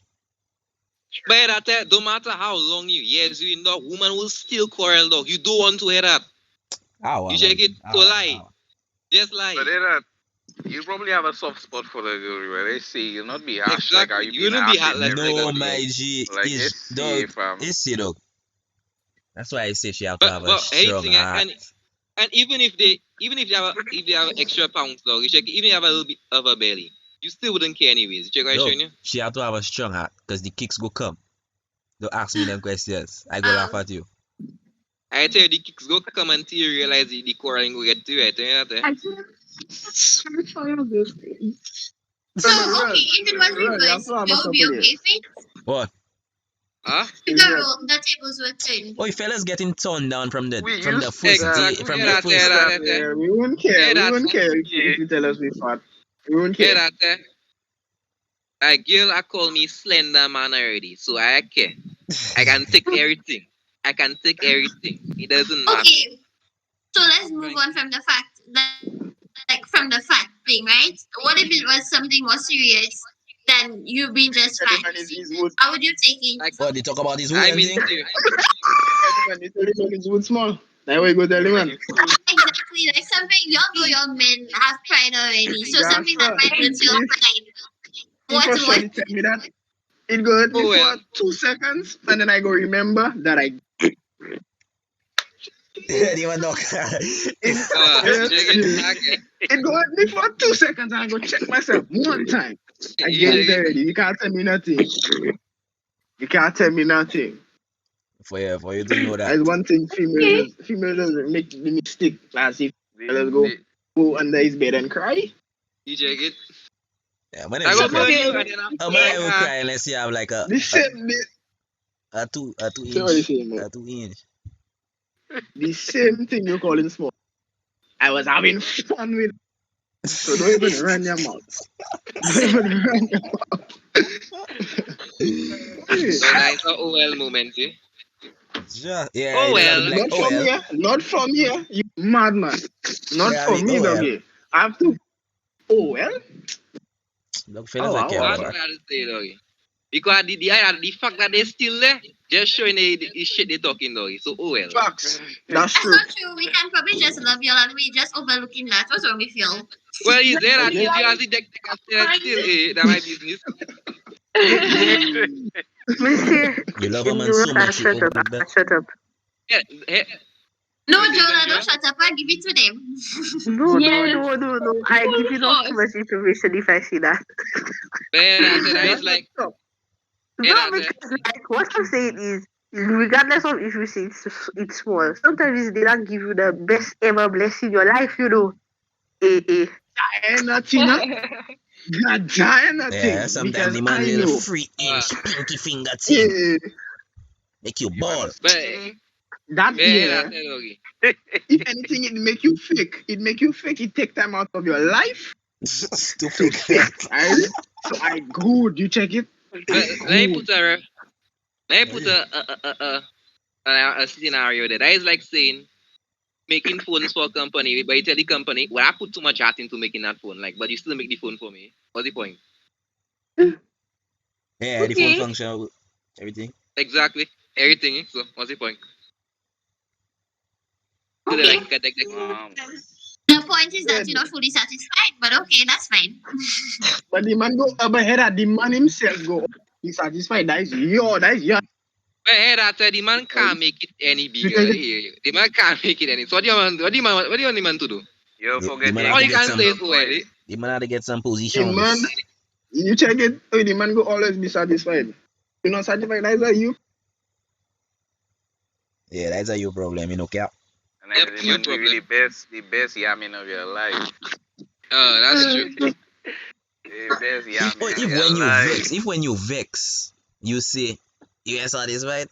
Speaker 4: But don't matter how long you in, the woman will still quarrel, dog. You don't want to hear that. You check it. So lie. Just lie.
Speaker 6: But then you probably have a soft spot for the girl where they say you'll not be harsh.
Speaker 4: Exactly.
Speaker 6: Like, are you
Speaker 4: will not be harsh like
Speaker 2: no, my G.
Speaker 6: Like,
Speaker 2: it's dog. That's why I say she have to have a strong heart.
Speaker 4: And even if they have extra pounds, dog, you check it, even if you have a little bit of a belly, you still wouldn't care anyways. Check what I'm showing you.
Speaker 2: She have to have a strong heart because the kicks go come. Don't ask me them questions. I go laugh at you.
Speaker 4: I tell you, the kicks go come until you realize the quarreling go get to you. I tell you that.
Speaker 3: Sorry for your birthday.
Speaker 7: So, okay, if it was reversed, you would be okay with it?
Speaker 2: What?
Speaker 4: Huh?
Speaker 7: If the tables were turned.
Speaker 2: Oh, fellas getting torn down from the first
Speaker 4: Exactly.
Speaker 2: day. From the first
Speaker 1: Yeah, we wouldn't care. We wouldn't care if you tell us we fat. We wouldn't care.
Speaker 4: Yeah, that. A girl I call me slender man already, so I care. I can take everything. I can take everything. It doesn't matter.
Speaker 7: Okay, so let's move on from the fact that, like, from the fat thing, right? What if it was something more serious than you being just fat? How would you take it?
Speaker 4: Like,
Speaker 2: what, they talk about this
Speaker 4: I
Speaker 2: wood
Speaker 4: mean,
Speaker 2: thing?
Speaker 1: It's wood small. That way go tell the man.
Speaker 7: Exactly, like something young men have pride already. So something that might hurt your pride. What?
Speaker 1: Tell me that. It go hurt me for 2 seconds, and then I go remember that I.
Speaker 2: It
Speaker 1: go hurt me for 2 seconds, and I go check myself one time. I get it already. You can't tell me nothing. You can't tell me nothing.
Speaker 2: For you to know that.
Speaker 1: That's one thing females make the mistake. Last if let's go under his bed and cry.
Speaker 4: You check it.
Speaker 2: Yeah, man,
Speaker 4: I go
Speaker 2: cry.
Speaker 4: I
Speaker 2: will cry unless you have like a 2 inch.
Speaker 1: The same thing you're calling small. I was having fun with. So don't even run your mouth. Don't even run your mouth.
Speaker 4: So that's an OL moment, eh?
Speaker 2: Yeah.
Speaker 4: Oh well.
Speaker 1: Not from here. You madman. Not from me, doggy. I have to. Oh well.
Speaker 2: Look, fellas, I care about.
Speaker 4: Because the fact that they're still there, just showing the shit they're talking, doggy. So, oh well.
Speaker 1: Facts.
Speaker 7: That's true. Not true. We can probably just love y'all and we just overlooking that. What's wrong with y'all?
Speaker 4: Well, is there that you as the deck still that my business?
Speaker 2: You love a man so much, you overlook that.
Speaker 5: Shut up.
Speaker 4: Yeah,
Speaker 7: no, Jola, don't shut up. I give it to them.
Speaker 5: No. I give you not too much information if I see that.
Speaker 4: That is like.
Speaker 5: No, because like what I'm saying is, regardless of if you say it's small, sometimes they don't give you the best ever blessing in your life, you know.
Speaker 1: Nothing.
Speaker 2: Yeah, sometimes the man little 3-inch pinky finger thing. Make you ball.
Speaker 1: That if anything, it make you fake. It take time out of your life
Speaker 2: to fake.
Speaker 1: So I good. You check it.
Speaker 4: Let me put a scenario that is like saying making phones for a company, but you tell the company, well, I put too much heart into making that phone, like, but you still make the phone for me. What's the point?
Speaker 2: Yeah, the phone function, everything.
Speaker 4: Exactly, everything. So what's the point?
Speaker 7: Okay. The point is that you're not fully satisfied, but okay, that's fine.
Speaker 1: But the man go ahead. The man himself go. He's satisfied. That is your.
Speaker 4: But hey, the man can't make it any bigger. The man can't make it any. So what do you want the man to do?
Speaker 6: You forget
Speaker 4: all you can say is well.
Speaker 2: The man had to get some position.
Speaker 1: The man, you check it. The man go always be satisfied. You're not satisfied. That's you.
Speaker 2: Yeah, that's a you problem. You know, cap.
Speaker 6: And then the man give you the best yamming of your life.
Speaker 4: That's true.
Speaker 6: The best yamming
Speaker 2: If when you vex, you say you are satisfied,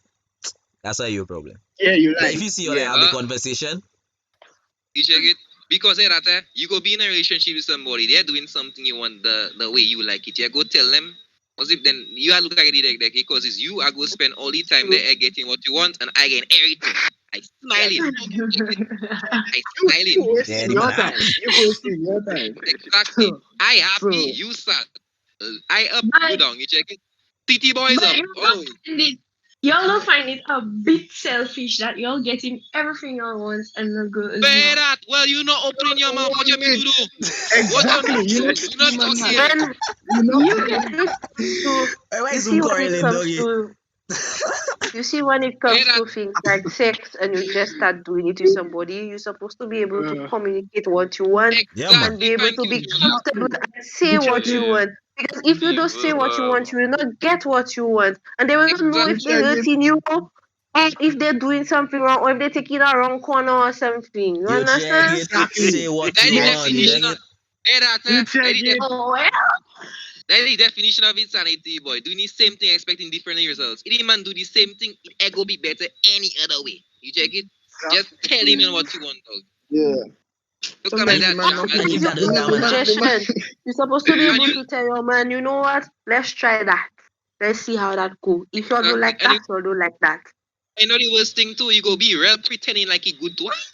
Speaker 2: that's a you problem.
Speaker 1: Yeah, you're right.
Speaker 2: Like if you see you have a conversation,
Speaker 4: you check it. Because you go be in a relationship with somebody, they're doing something you want the way you like it. You go tell them. As if then you are looking at it like because it's you are going to spend all the time there getting what you want and I get everything. I smiling.
Speaker 1: Your time. You wasting your time.
Speaker 4: Exactly. I happy. You sad. I up. You down. You check it. City boys up.
Speaker 3: Y'all don't find it a bit selfish that y'all getting everything y'all want and the girl is not.
Speaker 4: Well, you not opening your mouth. What you mean to do?
Speaker 1: Exactly.
Speaker 4: You're not talking.
Speaker 5: Why is you quarreling, doggy? You see, when it comes to things like sex and you just start doing it with somebody, you're supposed to be able to communicate what you want and be able to be comfortable and say what you want. Because if you don't say what you want, you will not get what you want. And they will not know if they're hurting you or if they're doing something wrong or if they're taking a wrong corner or something. You understand?
Speaker 2: Say what you want.
Speaker 4: That's the definition of insanity, boy. Doing the same thing, expecting different results. If the man do the same thing, it go be better any other way. You check it? Just tell him what you want, dog.
Speaker 1: Yeah.
Speaker 4: Look at
Speaker 5: that. You're supposed to be able to tell your man, you know what? Let's try that. Let's see how that goes. If you don't like that, you don't like that.
Speaker 4: I know the worst thing too, you go be real pretending like it good to us.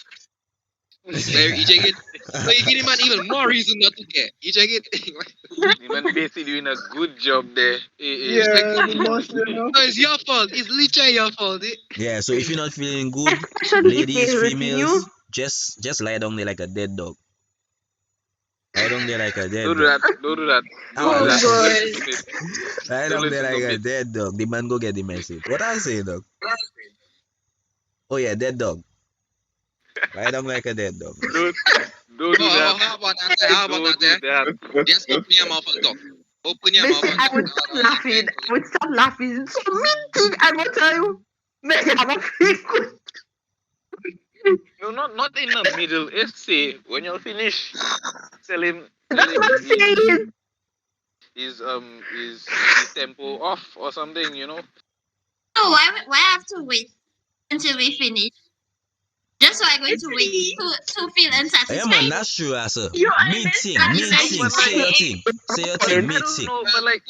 Speaker 4: You check it? So you give him man even more reason not to care. You check it?
Speaker 6: The man basically doing a good job there.
Speaker 1: No,
Speaker 4: it's your fault. It's literally your fault.
Speaker 2: Yeah, so if you're not feeling good, ladies, females, just lie down there like a dead dog. Lie down there like a dead dog.
Speaker 6: Don't do that.
Speaker 2: Lie down there like a dead dog. The man go get the message. What I say, dog? Oh yeah, dead dog. Lie down like a dead dog.
Speaker 6: Don't do that.
Speaker 4: How about that? Just open your mouth and talk. Open your mouth and talk.
Speaker 5: I would stop laughing. I would stop laughing. It's so mean thing. I will tell you. Maybe I'm a freak.
Speaker 6: No, not in the middle. Let's say when you're finished, tell him.
Speaker 5: That's what I'm saying.
Speaker 6: Is tempo off or something, you know?
Speaker 7: No, why have to wait until we finish? Just so I'm going to wait to feel unsatisfied.
Speaker 2: Yeah, man, that's true, sir. Meeting. Say your thing. Meeting.
Speaker 6: But like,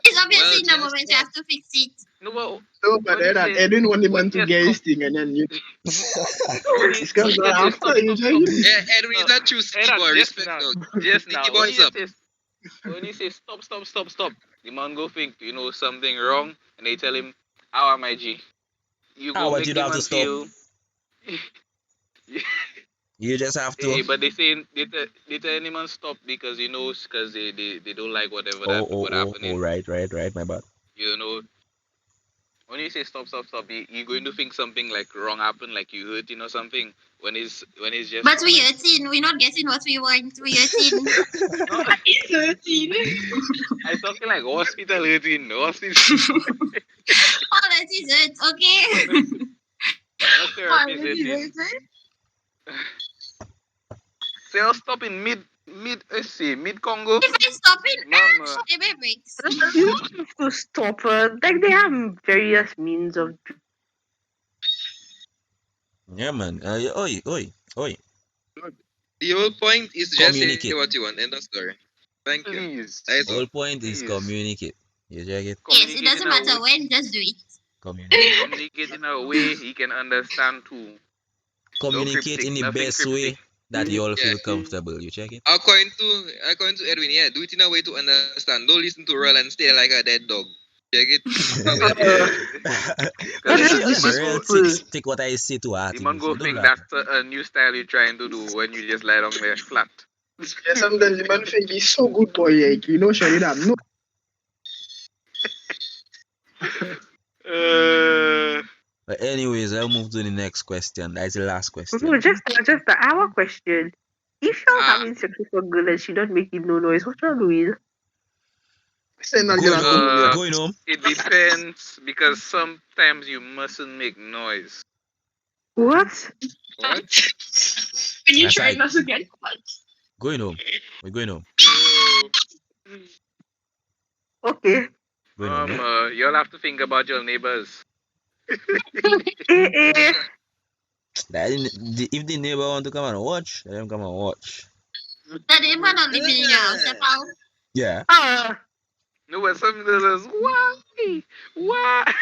Speaker 7: it's obviously in the moment you have to fix it.
Speaker 6: No,
Speaker 1: but I didn't want the man to get his thing and then you. It's because after you
Speaker 4: Edwin is a true ski boy. Respect, dog.
Speaker 6: Just now. When you say stop, the man go think you know something wrong, and they tell him, "How am I, G?" You go make the man feel.
Speaker 2: You just have to.
Speaker 6: But they say they tell anyone stop because because they don't like whatever what happening.
Speaker 2: Oh, right, my bad.
Speaker 6: You know, when you say stop, you're going to think something like wrong happened, like you hurting or something. When it's just.
Speaker 7: But we hurting. We're not getting what we want. We hurting.
Speaker 3: It's hurting.
Speaker 6: I'm talking like hospital hurting. Hospital.
Speaker 7: All that is hurt. Okay.
Speaker 6: Say I'll stop in mid Congo.
Speaker 7: If I stop it, give me breaks.
Speaker 5: You don't have to stop. Like they have various means of.
Speaker 2: Yeah, man. Oi.
Speaker 4: The whole point is just say what you want. End of story. Thank you.
Speaker 2: The whole point is communicate. You check it?
Speaker 7: Yes, it doesn't matter when, just do it.
Speaker 6: Communicate in a way he can understand too.
Speaker 2: Communicate in the best way that you all feel comfortable. You check it?
Speaker 4: According to Edwin, do it in a way to understand. Don't listen to Roll and stay like a dead dog. Check it?
Speaker 2: Take what I say to heart.
Speaker 6: The man go think that's a new style you're trying to do when you just lie down there flat.
Speaker 1: Yeah, sometimes the man think he's so good boy, like, you know, shut it up. No.
Speaker 2: But anyways, I'll move to the next question. That's the last question.
Speaker 5: No, just our question. If you're having sex with a girl and she don't make no noise, what you're doing?
Speaker 2: Going home.
Speaker 6: It depends because sometimes you mustn't make noise.
Speaker 5: What?
Speaker 3: When you try not to get caught.
Speaker 2: Going home. We're going home.
Speaker 5: Okay.
Speaker 6: You'll have to think about your neighbors.
Speaker 2: If the neighbor want to come and watch, let them come and watch.
Speaker 7: The neighbor not living in your house, pal.
Speaker 2: Yeah.
Speaker 6: No, but some girls, why?
Speaker 5: What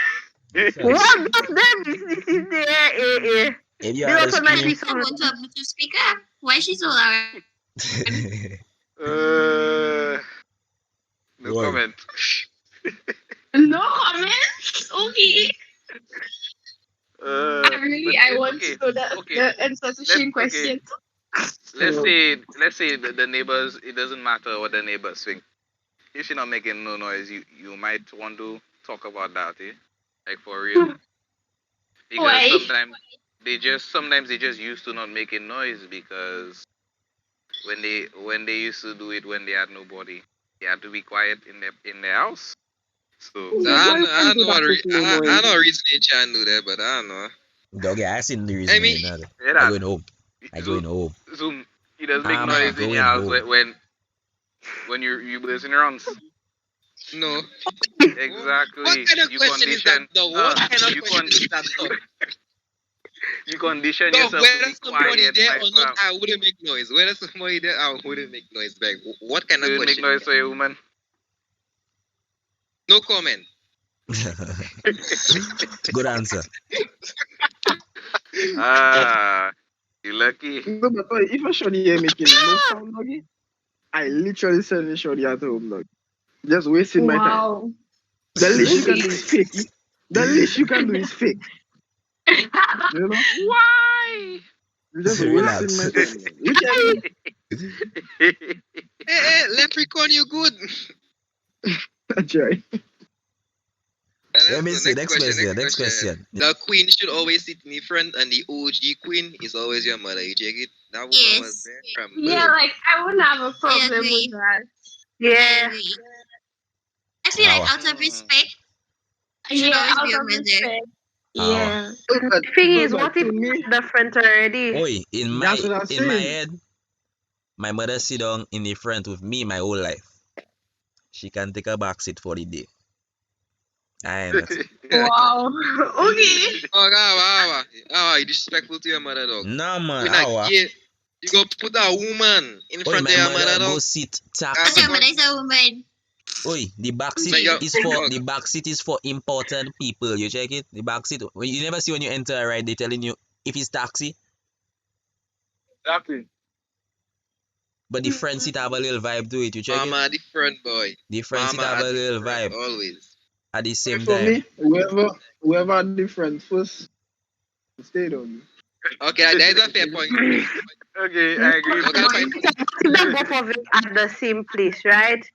Speaker 5: does that business is there?
Speaker 2: If
Speaker 5: you also might be
Speaker 7: someone to a Bluetooth speaker. Why she's so loud?
Speaker 6: No comment.
Speaker 3: No comments? Okay. I want to know the answer to Shane's question.
Speaker 6: Let's say the neighbors, it doesn't matter what the neighbors think. If you're not making no noise, you might want to talk about that, eh? Like for real. Because
Speaker 3: Why?
Speaker 6: sometimes they just used to not making noise because when they used to do it when they had nobody, they had to be quiet in their house. So
Speaker 4: I know reason they try and do that, but I don't know.
Speaker 2: Doggy, I seen the reason.
Speaker 4: I mean,
Speaker 2: I going home. I going home.
Speaker 6: Zoom. He does make
Speaker 2: I'm
Speaker 6: noise in your house
Speaker 2: going
Speaker 6: when you blazing around.
Speaker 4: no.
Speaker 6: Exactly.
Speaker 4: What kind of
Speaker 6: You
Speaker 4: question is that,
Speaker 6: condition.
Speaker 4: though? What kind of
Speaker 6: You
Speaker 4: question is that, though?
Speaker 6: You condition
Speaker 4: No,
Speaker 6: yourself to
Speaker 4: whether
Speaker 6: be
Speaker 4: somebody
Speaker 6: quiet,
Speaker 4: there
Speaker 6: my
Speaker 4: or
Speaker 6: fam.
Speaker 4: not, I wouldn't make noise. Whether somebody there, I wouldn't make noise back. What kind of
Speaker 6: You
Speaker 4: question?
Speaker 6: make noise for a woman.
Speaker 4: No comment.
Speaker 2: Good answer.
Speaker 6: You lucky.
Speaker 1: No, but if a shorty here making no sound, doggy, I literally send a shorty at home, dog. Just wasting my time.
Speaker 3: Wow.
Speaker 1: The least you can do is fake. The least you can do is fake. You know?
Speaker 6: Why?
Speaker 1: You're just
Speaker 2: Relax.
Speaker 1: wasting my time. Which
Speaker 4: Hey, leprechaun, you good?
Speaker 1: That's right.
Speaker 2: Let me see. Next question.
Speaker 4: The queen should always sit in the front, and the OG queen is always your mother. You check it. That woman was there from
Speaker 3: Yeah, like I wouldn't have a problem with that.
Speaker 5: Yeah.
Speaker 7: I feel like out of respect, I should always be your mother.
Speaker 3: Respect. Yeah.
Speaker 5: The thing is, what if you're the front already?
Speaker 2: Oi, in my head, my mother sit down in the front with me my whole life. She can take a back seat for the day. I ain't it.
Speaker 3: Wow. Okay.
Speaker 4: Oh, you disrespectful to your mother, dog.
Speaker 2: No, man.
Speaker 4: You go put a woman in front of your mother, dog.
Speaker 2: Go sit
Speaker 7: But your mother is a woman.
Speaker 2: Oi, the back seat is for important people. You check it. The back seat. You never see when you enter a ride, they telling you if it's taxi.
Speaker 1: Exactly.
Speaker 2: But the front seat have a little vibe to it. You check
Speaker 4: Mama, the front boy.
Speaker 2: The front seat have a little vibe.
Speaker 4: Always.
Speaker 2: At the same
Speaker 1: For
Speaker 2: time.
Speaker 1: me, whoever had the front first, stayed on.
Speaker 4: Okay, that is a fair point.
Speaker 6: Okay, I agree.
Speaker 5: The both of it at the same place, right?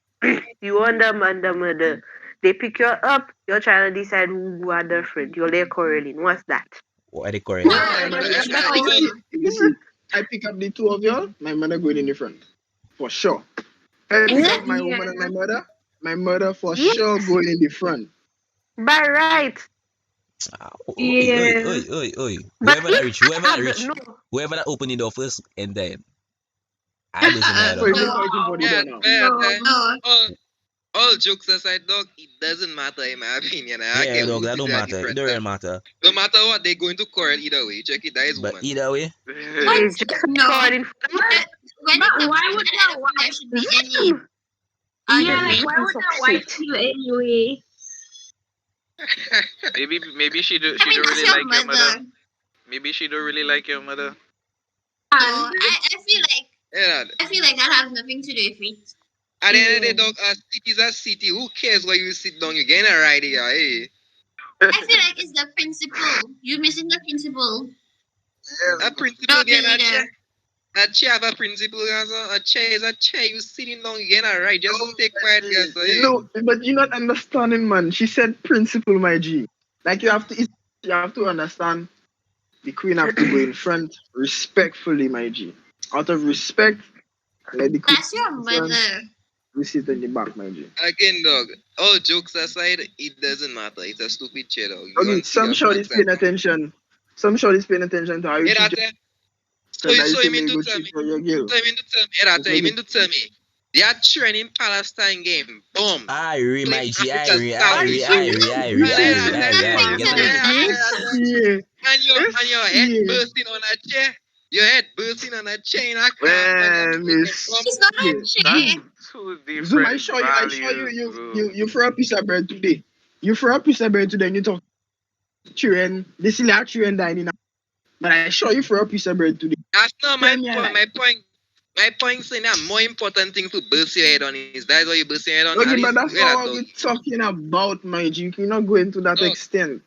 Speaker 5: You and the mother. They pick you up. You're trying to decide who are the friend. You're there quarreling. What's that?
Speaker 2: What are they quarreling?
Speaker 1: You see, I pick up the two of y'all. My mother going in the front, for sure. I pick up my woman and my mother. My mother for sure going in the front.
Speaker 5: By right.
Speaker 2: Oi. Whoever that open the door first, and then I
Speaker 4: All jokes aside, dog, it doesn't matter in my opinion.
Speaker 2: Yeah, dog, that don't matter. It don't matter.
Speaker 4: No matter what, they're going to quarrel either way. Check it, that is
Speaker 2: but
Speaker 4: woman.
Speaker 2: either way.
Speaker 7: No. Why would that wife should be any?
Speaker 3: Yeah, like why would that wife feel anyway?
Speaker 6: Maybe she don't really like your mother. Maybe she don't really like your mother.
Speaker 7: No, I feel like that has nothing to do with it.
Speaker 4: At the end of the day, dog, a city is a city. Who cares where you sit down? You're getting a ride here, eh?
Speaker 7: I feel like it's the principle. You're missing the principle.
Speaker 4: A principle behind a chair. A chair have a principle, a chair is a chair. You sitting down, you getting a ride. Just stay quiet, guys.
Speaker 1: No, but you're not understanding, man. She said principle, my G. Like you have to understand. The queen have to go in front respectfully, my G. Out of respect, let the queen.
Speaker 7: That's your mother.
Speaker 1: We sit in the back, my G.
Speaker 4: Again, dog. All jokes aside, it doesn't matter. It's a stupid chair, dog.
Speaker 1: Okay, some shorties paying attention. Some shorties paying attention to how you treat.
Speaker 4: So you mean to tell me? You mean to tell me? They are training Palestine game. Boom.
Speaker 2: I read my G. I
Speaker 4: And your head bursting on a chair. Your head bursting on a chain.
Speaker 7: It's not a chair.
Speaker 1: Zoom, I show you. You for a piece of bread today. You for a piece of bread today. And you talk children. This is like children dining. But I show you for a piece of bread today.
Speaker 4: That's not my point. My point saying that more important thing to burst your head on is that's why you burst your head on.
Speaker 1: Okay, but that's not what we're talking about, my G. You cannot go into that extent.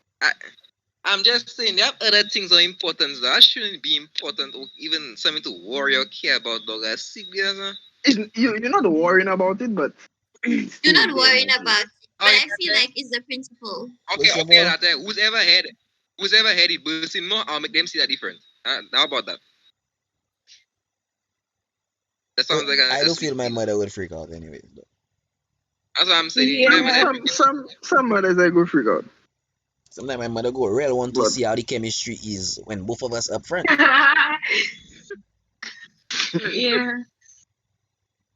Speaker 4: I'm just saying there are other things of importance that shouldn't be important or even something to worry or care about, dog.
Speaker 1: You're not worrying about it, but
Speaker 7: you're not worrying about it. But I feel like it's the principle.
Speaker 4: Okay, that who's ever had it bursting more, I'll make them see that difference. How about that? That sounds like
Speaker 2: I don't feel my mother would freak out anyway.
Speaker 4: That's what I'm saying.
Speaker 1: Yeah. Some mothers they go freak out.
Speaker 2: Sometimes my mother go real want to see how the chemistry is when both of us up front.
Speaker 3: Yeah.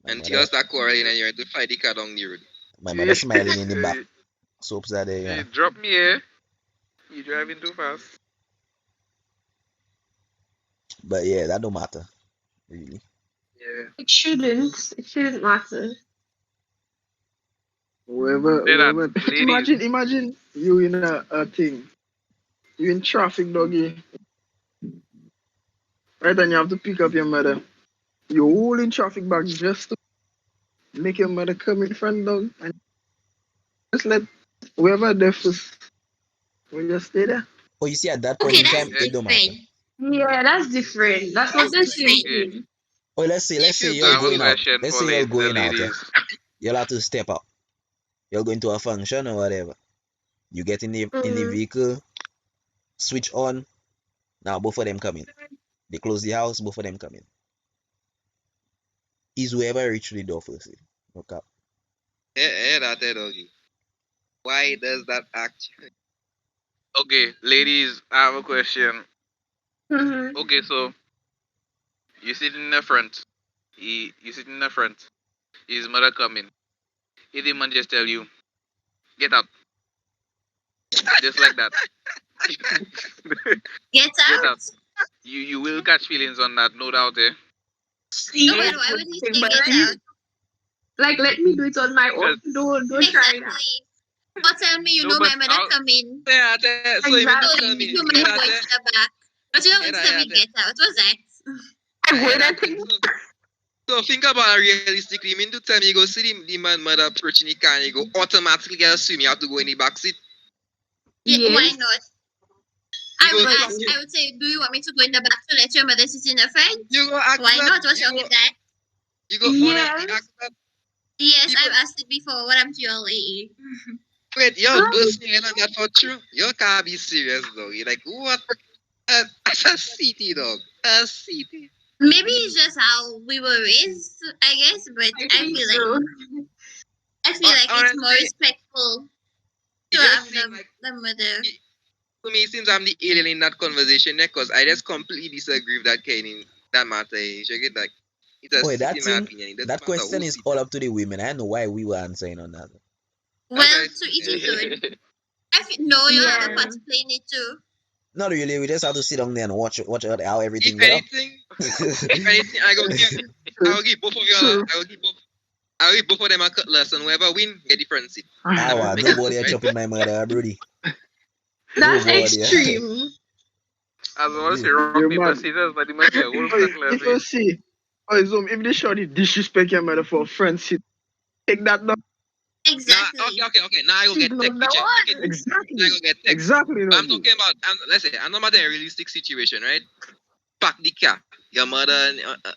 Speaker 4: Until you start quarreling and you have to fight the car down the road.
Speaker 2: My mother smiling in the back. Soaps are there. Yeah.
Speaker 6: You drop me here. You driving too fast.
Speaker 2: But yeah, that don't matter. Really.
Speaker 3: Yeah. It shouldn't matter.
Speaker 1: Whoever imagine you in a thing. You in traffic, doggy. Right, and you have to pick up your mother. You're all in traffic back just to make your mother come in front, dog. And just let whoever there first, we just stay there.
Speaker 2: Oh, you see, at that point in time, it don't matter.
Speaker 3: Yeah, that's different. That's not the same thing.
Speaker 2: Oh, let's say you're going out. Let's say you're going out. Yeah? You'll have to step out. You're going to a function or whatever. You get in the vehicle, switch on. Now both of them come in. They close the house, both of them come in. Is whoever reach the door first. Look up.
Speaker 4: Doggy. Why does that actually?
Speaker 6: Okay, ladies, I have a question. Okay, so you sit in the front. You sit in the front. His mother come in. If the man just tell you, get out. Just like that.
Speaker 7: Get out.
Speaker 6: You will catch feelings on that, no doubt, eh?
Speaker 7: No, but why would he say get out?
Speaker 3: Like, let me do it on my own. Don't try that.
Speaker 7: Or tell me, you know my mother come in.
Speaker 4: Yeah, so you
Speaker 7: tell me, you might go into the back. But you don't want to tell me get out. What's that?
Speaker 4: So think about it realistically. You mean to tell me you go see the man mother approaching the car and you go automatically assume you have to go in the back seat?
Speaker 7: Yeah, why not? I would say, do you want me to go in the back to let your mother sit in the front?
Speaker 4: You go ask
Speaker 7: why not? What's wrong with that?
Speaker 4: You go ask that?
Speaker 7: Yes, I've asked it before. What happened to your lady?
Speaker 4: Wait, you're bursting in on that for true? You can't be serious, though. You're like, what? That's a city, dog. A city.
Speaker 7: Maybe it's just how we were raised, I guess, but I feel like it's more respectful to have the mother.
Speaker 4: To me, it seems I'm the alien in that conversation there, because I just completely disagree with that kind in that matter. You should get like,
Speaker 2: that question is all up to the women. I don't know why we were answering on that.
Speaker 7: Well, to each his own. You have a part to play in it too.
Speaker 2: Not really. We just have to sit down there and watch out how everything
Speaker 4: goes. If anything, I'll give both of you. I'll give both of them a cutlass, and whoever win, get the front seat.
Speaker 2: Nobody are chopping my mother, Brody.
Speaker 3: That's extreme.
Speaker 6: I was going to say rock, paper, scissors, but it might be a whole cutlass.
Speaker 1: If you see, if they shorty disrespect your mother for a front seat, take that down.
Speaker 7: Exactly.
Speaker 4: Okay. Now I will get tech.
Speaker 1: Exactly.
Speaker 4: I'm talking about. Let's say I'm talking about a realistic situation, right? Park the car, your mother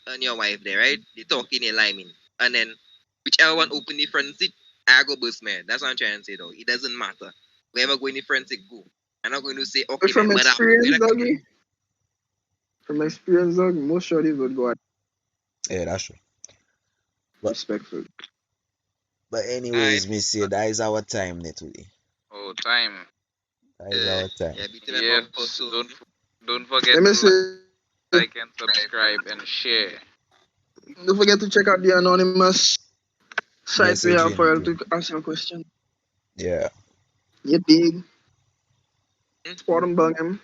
Speaker 4: and your wife there, right? They talking, they liming, and then whichever one open the front seat, I go bus man. That's what I'm trying to say, though. It doesn't matter. Whoever go in the front seat, go. I'm not going to say okay.
Speaker 1: From experience, doggy. From experience, dog, most shorties would go out.
Speaker 2: Yeah, that's true.
Speaker 1: Respectful.
Speaker 2: But anyways, me say that is our time today.
Speaker 6: Oh, time.
Speaker 2: That is our time.
Speaker 6: Yeah, don't forget to like and subscribe and share.
Speaker 1: Don't forget to check out the anonymous site we have for you to ask your question.
Speaker 2: Yeah.
Speaker 1: You dig? Spot and bug him.